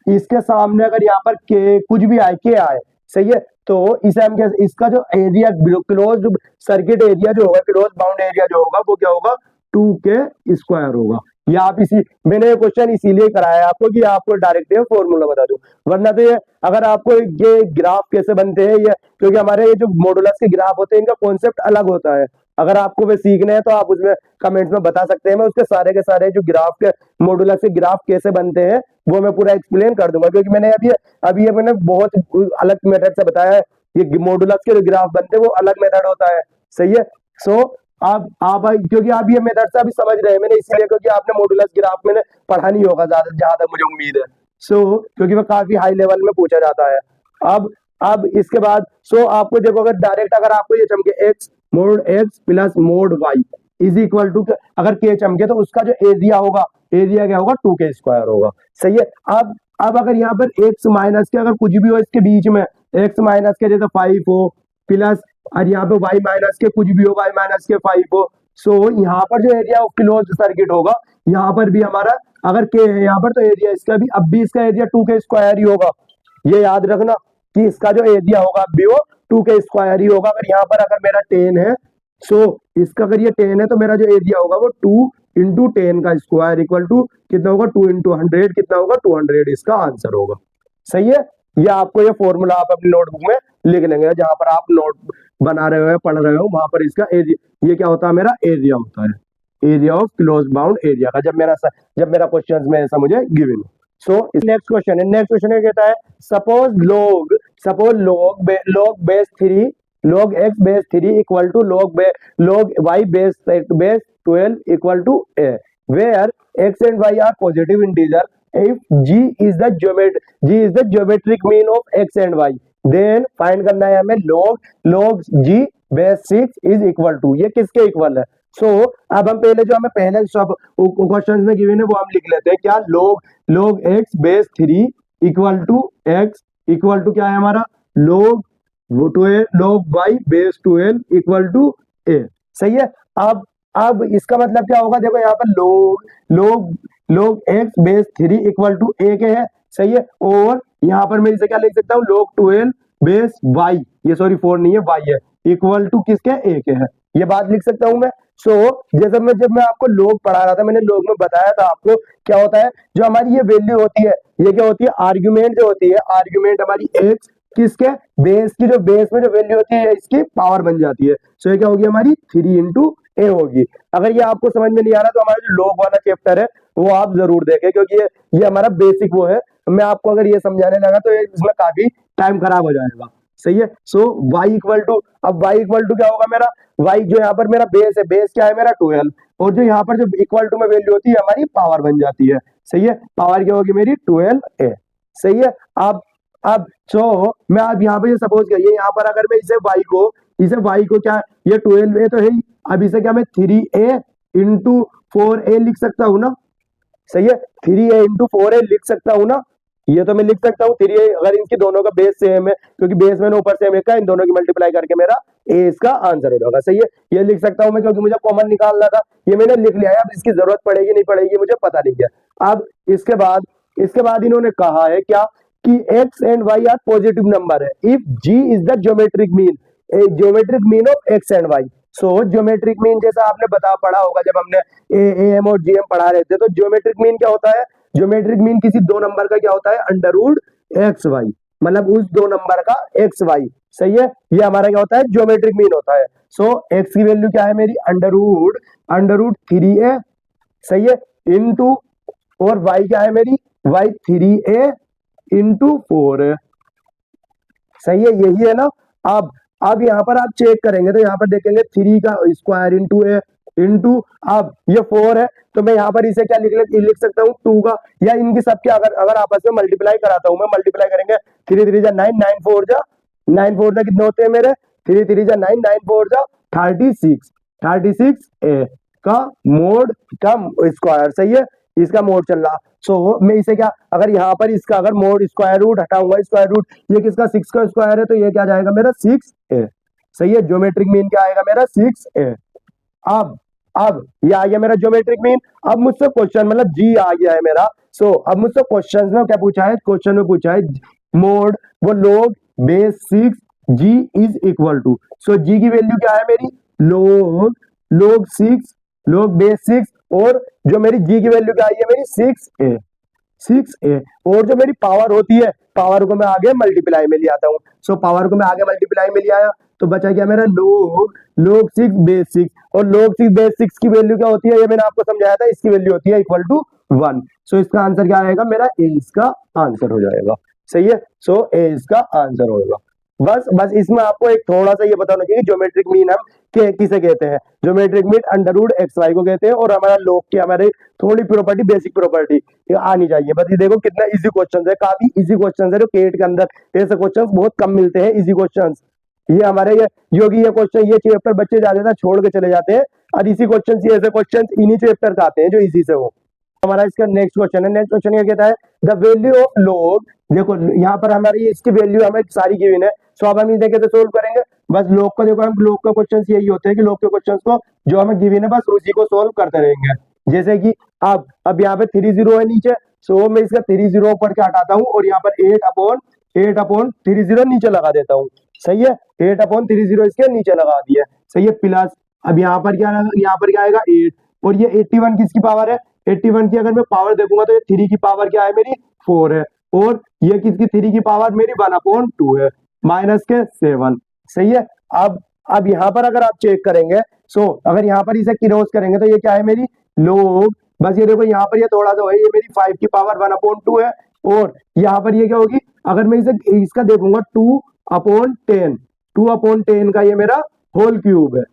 इसके सामने अगर यहाँ पर के कुछ भी आए, के आए, सही है, तो इसे हम इसका जो एरिया क्लोज सर्किट एरिया जो होगा, क्लोज बाउंड एरिया जो होगा वो क्या होगा 2k² होगा। या आप इसी, मैंने ये क्वेश्चन इसीलिए कराया आपको कि आपको डायरेक्ट फॉर्मूला बता दूं, वरना तो ये अगर आपको ये ग्राफ कैसे बनते हैं ये, क्योंकि हमारे ये जो मॉडुलस के ग्राफ होते हैं इनका कॉन्सेप्ट अलग होता है। अगर आपको वे सीखने हैं तो आप उसमें कमेंट्स में बता सकते हैं, मैं उसके सारे के सारे जो ग्राफ के मॉडुलस के ग्राफ कैसे बनते हैं वो मैं पूरा एक्सप्लेन कर दूंगा, क्योंकि मैंने अभी ये मैंने बहुत अलग मेथड से बताया है। ये मॉडुलस के जो ग्राफ बनते हैं वो अलग मेथड होता है। सही है। सो आप क्योंकि आप ये मेथड से अभी समझ रहे हैं, मैंने इसीलिए, क्योंकि आपने मॉडुलस ग्राफ मैंने पढ़ा नहीं होगा ज्यादा, जहां तक मुझे उम्मीद है। सो क्योंकि वो काफी हाई लेवल में पूछा जाता है। अब इसके बाद आपको देखो, अगर डायरेक्ट अगर आपको ये चमके x mod x plus mod y is equal to, अगर k चमके तो उसका जो एरिया होगा, एरिया क्या होगा 2k² होगा। सही है। अब अगर यहाँ पर x माइनस के अगर कुछ भी हो इसके बीच में, x माइनस के जैसे 5 हो, प्लस और यहाँ पे y माइनस के कुछ भी हो, y माइनस के 5 हो। सो यहाँ पर जो एरिया ऑफ क्लोज्ड सर्किट होगा, यहाँ पर भी हमारा अगर k है यहाँ पर, तो एरिया इसका भी, अब भी इसका एरिया 2k² ही होगा। ये याद रखना कि इसका जो एरिया होगा अब भी वो 2k² ही होगा। अगर यहाँ पर अगर मेरा 10 है, इसका अगर ये 10 है तो मेरा जो एरिया होगा वो 2 इंटू 10 का स्क्वायर इक्वल टू कितना होगा 2 इंटू 100 कितना होगा 200 इसका आंसर होगा। सही है। ये आपको ये फॉर्मूला आप अपनी नोटबुक में लिख लेंगे, जहां पर आप नोट बना रहे हो पढ़ रहे हो वहां पर इसका एरिया, ये क्या होता है मेरा एरिया होता है, area of close bound area का, जब मेरा क्वेश्चन में ऐसा मुझे गिवन हो। सो नेक्स्ट क्वेश्चन है, नेक्स्ट क्वेश्चन ये कहता है suppose log base 3 log x base 3 equal to log y base 12 equal to a, where x and y are positive integer, if g is the geometric mean of x and y, then find करना है हमें log g base 6 is equal to, ये किसके equal है। अब हम पहले जो हमें पहले सब क्वेश्चन में गिवन है वो हम लिख लेते हैं, क्या log x base 3 equal to x equal to क्या है हमारा log y base 12 equal to a। सही है। अब इसका मतलब क्या होगा, देखो यहाँ पर log x base 3 equal to a के है। सही है। और यहाँ पर मैं इसे क्या लिख सकता हूँ log 12 बेस y, ये सॉरी 4 नहीं है y है, इक्वल टू किसके a के है, ये बात लिख सकता हूं मैं। जैसे जब मैं आपको log पढ़ा रहा था, मैंने log में बताया था आपको क्या होता है, जो हमारी ये वैल्यू होती है, ये क्या होती है आर्ग्यूमेंट जो होती है, आर्ग्यूमेंट हमारी x किसके बेस की, जो बेस में जो वैल्यू होती है इसकी पावर बन जाती है। ये क्या होगी हमारी 3 इंटू a होगी। अगर ये आपको समझ में नहीं आ रहा तो हमारा जो log वाला चैप्टर है वो आप जरूर देखें, क्योंकि ये हमारा बेसिक वो है। मैं आपको अगर ये समझाने लगा तो इसमें काफी टाइम खराब हो जाएगा। सही है। y इक्वल टू, अब y इक्वल टू क्या होगा मेरा, y जो यहाँ पर मेरा बेस है, बेस क्या है मेरा 12, और जो यहाँ पर जो इक्वल टू में वैल्यू होती है हमारी पावर बन जाती है। सही है। पावर क्या होगी मेरी 12a। सही है। अब मैं अब यहाँ पे सपोज करिए, यहाँ पर अगर मैं इसे y को क्या, ये 12a तो है ही, अब इसे क्या मैं 3a इंटू 4a लिख सकता हूँ ना। सही है। 3a इंटू 4a लिख सकता हूँ ना, ये तो मैं लिख सकता हूँ 3a, अगर इनकी दोनों का बेस सेम है, क्योंकि बेस मैंने ऊपर सेम रखा है, इन दोनों की मल्टीप्लाई करके मेरा a इसका आंसर हो जाएगा। सही है। ये लिख सकता हूँ मैं, क्योंकि मुझे कॉमन निकालना था, ये मैंने लिख लिया है। अब इसकी जरूरत पड़ेगी नहीं पड़ेगी मुझे पता नहीं है। अब इसके बाद इन्होंने कहा है क्या कि x and y are positive number है if g is the geometric mean of x and y। Geometric mean जैसा आपने पढ़ा होगा जब हमने am और gm पढ़ा रहे थे, तो ज्योमेट्रिक मीन क्या होता है, ज्योमेट्रिक मीन किसी दो नंबर का क्या होता है अंडर रूट एक्स वाई। मतलब उस दो नंबर का एक्स वाई। सही है, ये हमारा क्या होता है, ज्योमेट्रिक मीन होता है। सो एक्स की वैल्यू क्या है मेरी, अंडर रूट 3a। सही है, इनटू, और वाई क्या है मेरी, वाई 3a इंटू 4। सही है, यही है ना। अब यहाँ पर आप चेक करेंगे तो यहाँ पर देखेंगे 3 का स्क्वायर इंटू ए इंटू, अब ये 4 है तो मैं यहाँ पर इसे क्या लिख सकता हूँ 2 का, या इनकी सबके अगर अगर आपस में मल्टीप्लाई कराता हूँ मैं, मल्टीप्लाई करेंगे 3 3 जा 9, 9 4 जा कितने होते हैं मेरे, 3 3 जा 9, 9 4 जा 36 ए का मोड का स्क्वायर। सही है, इसका मोड चल रहा। सो मैं इसे क्या, अगर यहाँ पर इसका अगर मोड स्क्वायर रूट हटाऊंगा, स्क्वायर रूट, ये किसका 6 का स्क्वायर है तो ये क्या जाएगा मेरा 6a। सही है, ज्योमेट्रिक मीन क्या आएगा मेरा 6a। अब ये आ गया मेरा ज्योमेट्रिक मीन। अब मुझसे क्वेश्चन मतलब जी आ गया है मेरा। सो अब मुझसे क्वेश्चन में क्या पूछा है, क्वेश्चन में पूछा है मोड वो लोग base 6 G is equal to. So G की वैल्यू क्या है मेरी, लोग 6 लोग बेस 6, और जो मेरी जी की वैल्यू क्या आई है मेरी 6a। और जो मेरी पावर होती है, पावर को मैं आगे मल्टीप्लाई में ले आता हूँ। सो पावर को मैं आगे मल्टीप्लाई में ले आया तो बचा क्या मेरा लोग 6 बेस 6, और लोग 6 बेस 6 की वैल्यू क्या होती है, ये मैंने आपको समझाया था, इसकी वैल्यू होती है इक्वल टू 1। सो इसका आंसर क्या आएगा मेरा, ए इसका आंसर हो जाएगा। सही है, सो ए इसका आंसर होगा। बस इसमें आपको एक थोड़ा सा ये बताना चाहिए, ज्योमेट्रिक मीन हम किसे कहते हैं, geometric mean under root x y को कहते हैं, और हमारा लोग की हमारे थोड़ी प्रॉपर्टी, बेसिक प्रॉपर्टी ये आनी चाहिए। बस ये देखो कितना इजी क्वेश्चन है, काफी इजी क्वेश्चन है, जो केट के अंदर ऐसे क्वेश्चन बहुत कम मिलते हैं इजी क्वेश्चन। ये हमारे ये योगी ये क्वेश्चन, ये चैप्टर बच्चे ज्यादा छोड़ के चले जाते हैं, और इसी क्वेश्चन ऐसे क्वेश्चन इन्हीं चैप्टर का आते हैं जो इजी से हो। हमारा इसका नेक्स्ट क्वेश्चन है, नेक्स्ट क्वेश्चन ये कहता है द वैल्यू ऑफ लोग। देखो यहाँ पर हमारी इसकी वैल्यू हमें सारी गिवन है। सो अब हम इसे कैसे सोल्व करेंगे, बस लोग को देखो, हम लोग का क्वेश्चन यही होते हैं कि लोग के क्वेश्चन को जो हमें गिवन है बस उसी को सोल्व करते रहेंगे। जैसे कि अब यहाँ पे 3 0 है नीचे, सो मैं इसका 3 0 ऊपर के हटाता हूँ और यहाँ पर 8 अपॉन 3 0 नीचे लगा देता हूँ। सही है, 8 अपॉन 3 0 इसके नीचे लगा दिया। सही है, प्लस अब यहाँ पर क्या आएगा 8, और ये 81 किसकी पावर है, 81 की अगर मैं पावर देखूंगा तो ये 3 की पावर क्या है मेरी 4 है, और ये किसकी 3 की पावर मेरी 1/2 है, माइनस के 7। सही है, अब यहाँ पर अगर आप चेक करेंगे, सो अगर यहाँ पर इसे क्रॉस करेंगे तो ये क्या है मेरी लोग, बस ये देखो यहाँ पर ये थोड़ा सा है, ये मेरी 5 की पावर 1/2 है, और यहाँ पर ये क्या होगी, अगर मैं इसे इसका देखूंगा 2/10 का ये मेरा होल क्यूब है।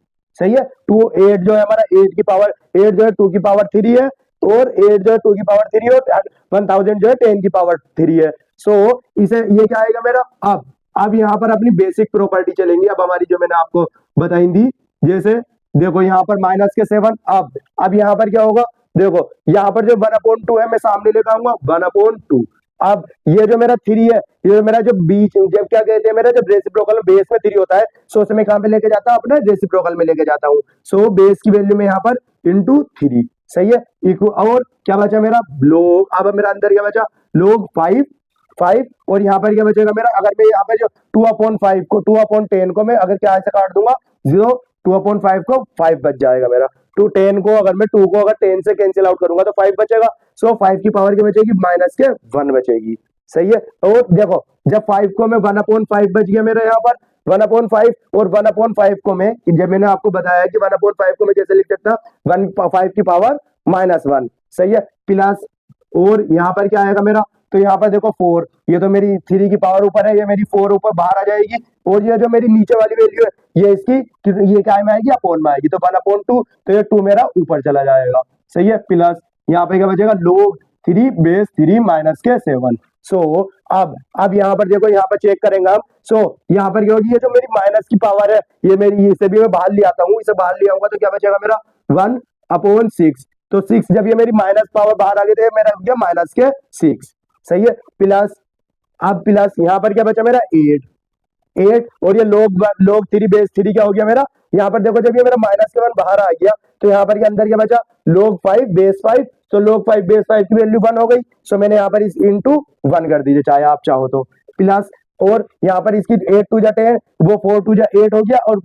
सही है, 8 जो है हमारा 8 की पावर 8 जो है 2 की पावर 3 है, और 8 जो है 2 की पावर 3 है, और 1000 जो है 10 की पावर 3 है। सो इसे ये क्या आएगा मेरा, अब यहाँ पर अपनी बेसिक प्रॉपर्टी चलेंगी, अब हमारी जो मैंने आपको बताई थी, जैसे देखो यहाँ पर माइनस के 7। अब यहाँ पर क्या होगा, देखो यहाँ पर जो 1/2 है मैं सामने लेकर आऊंगा 1/2। अब ये जो मेरा 3 है, ये मेरा जो बीच जब क्या कहते हैं मेरा जब रेसिप्रोकल बेस में 3 होता है, सो मैं कहां पे लेके जाता हूं, अपने रेसिप्रोकल में लेके जाता हूं। सो बेस की वैल्यू में यहाँ पर इंटू 3। सही है, इक्वल, और क्या बचा मेरा लोग, अब मेरा अंदर क्या बचा लोग 5, और यहाँ पर क्या बचेगा मेरा, अगर मैं यहाँ पर जो 2/5 को 2/10 को मैं अगर क्या ऐसे काट दूंगा 0, 2/5 को 5 बच जाएगा मेरा। 10 को अगर मैं 2 को अगर 10 से कैंसिल आउट करूंगा तो 5 बचेगा। सो 5 की पावर क्या बचेगी, माइनस के 1 बचेगी। सही है, और देखो जब 5 को मैं 1/5 बच गया मेरा यहाँ पर 1/5, और 1/5 को मैं, जब मैंने आपको बताया कि 1/5 को मैं कैसे लिख सकता, 5 की पावर -1। सही है, प्लस, और यहाँ पर क्या आएगा मेरा, तो यहाँ पर देखो 4, ये तो मेरी 3 की पावर ऊपर है, ये मेरी 4 ऊपर बाहर आ जाएगी, और ये जो मेरी नीचे वाली वैल्यू है ये इसकी ये क्या में आएगी, अपॉन में आएगी, तो 1/2, तो ये 2 मेरा ऊपर चला जाएगा। सही है, प्लस यहाँ पे क्या बचेगा लोग 3 बेस 3 माइनस के 7। सो अब यहाँ पर देखो, यहाँ पर चेक करेंगे हम। सो यहाँ पर क्या होगी, ये जो मेरी माइनस की पावर है ये मेरी, इसे भी मैं बाहर ले आता हूँ, इसे बाहर ले आऊंगा तो क्या बचेगा मेरा 1/6। तो 6 जब ये मेरी माइनस पावर बाहर आ गई तो मेरा गया माइनस के 6। सही है, प्लस, अब प्लस यहाँ पर क्या बचा मेरा 8, और ये लोग 3 बेस 3 क्या हो गया मेरा, यहाँ पर देखो जब ये मेरा माइनस के 1 बाहर आ गया तो यहाँ पर के अंदर क्या बचा लोग 5 बेस 5, तो लोग 5 बेस 5 की वैल्यू 1 हो गई। सो मैंने यहाँ पर इस इंटू 1 कर दीजिए चाहे आप चाहो तो, प्लस, और यहाँ पर इसकी 8 2 जा 10, वो 4 2 जा 8 हो गया, और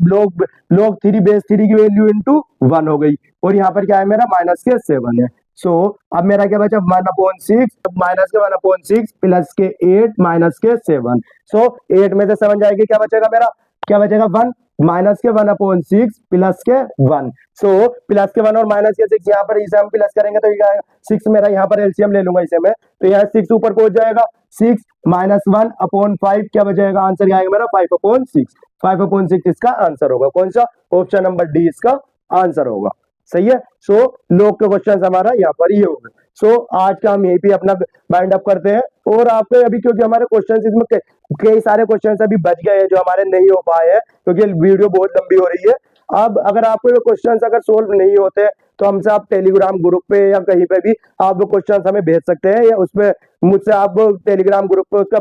लोग 3 बेस 3 की वैल्यू इंटू 1 हो गई, और यहाँ पर क्या है मेरा माइनस के 7 है। सो अब मेरा क्या बचा 1/6 माइनस के 1/6 प्लस के 8 माइनस के 7। सो 8 में से 7 जाएगी, क्या बचेगा मेरा, क्या बचेगा 1 माइनस के 1/6 प्लस के 1। सो प्लस के 1 और माइनस के 6 यहाँ पर इसे हम प्लस करेंगे तो ये 6 मेरा यहाँ पर एलसीएम ले लूंगा इसे मैं, तो यहाँ 6 ऊपर पहुंच जाएगा, 6 माइनस 1/5 क्या बचेगा, आंसर क्या आएगा मेरा 5/6। 5/6 इसका आंसर होगा, कौन सा, ऑप्शन नंबर डी इसका आंसर होगा। सही है। सो लोग के क्वेश्चन हमारा यहाँ पर ये होगा। सो आज का हम यहीं पे अपना बाइंड अप करते हैं, और आपको अभी क्योंकि हमारे क्वेश्चन इसमें कई सारे क्वेश्चन अभी बच गए हैं जो हमारे नहीं हो पाए हैं क्योंकि वीडियो बहुत लंबी हो रही है। अब अगर आपको ये क्वेश्चन अगर सोल्व नहीं होते तो हमसे आप टेलीग्राम ग्रुप पे या कहीं पे भी आप वो क्वेश्चन हमें भेज सकते हैं, या उसमें मुझसे आप टेलीग्राम ग्रुप पे उसका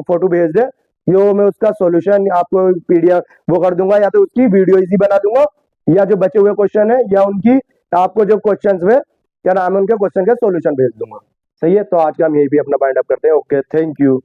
फोटो भेज दें, जो मैं उसका सॉल्यूशन आपको पीडीएफ वो कर दूंगा, या तो उसकी वीडियो इजी बना दूंगा, या जो बचे हुए क्वेश्चन है या उनकी आपको जो क्वेश्चंस में क्या नाम है उनके क्वेश्चन के सॉल्यूशन भेज दूंगा। सही है। तो आज का हम यही भी अपना बाइंड अप करते हैं। Okay, thank you.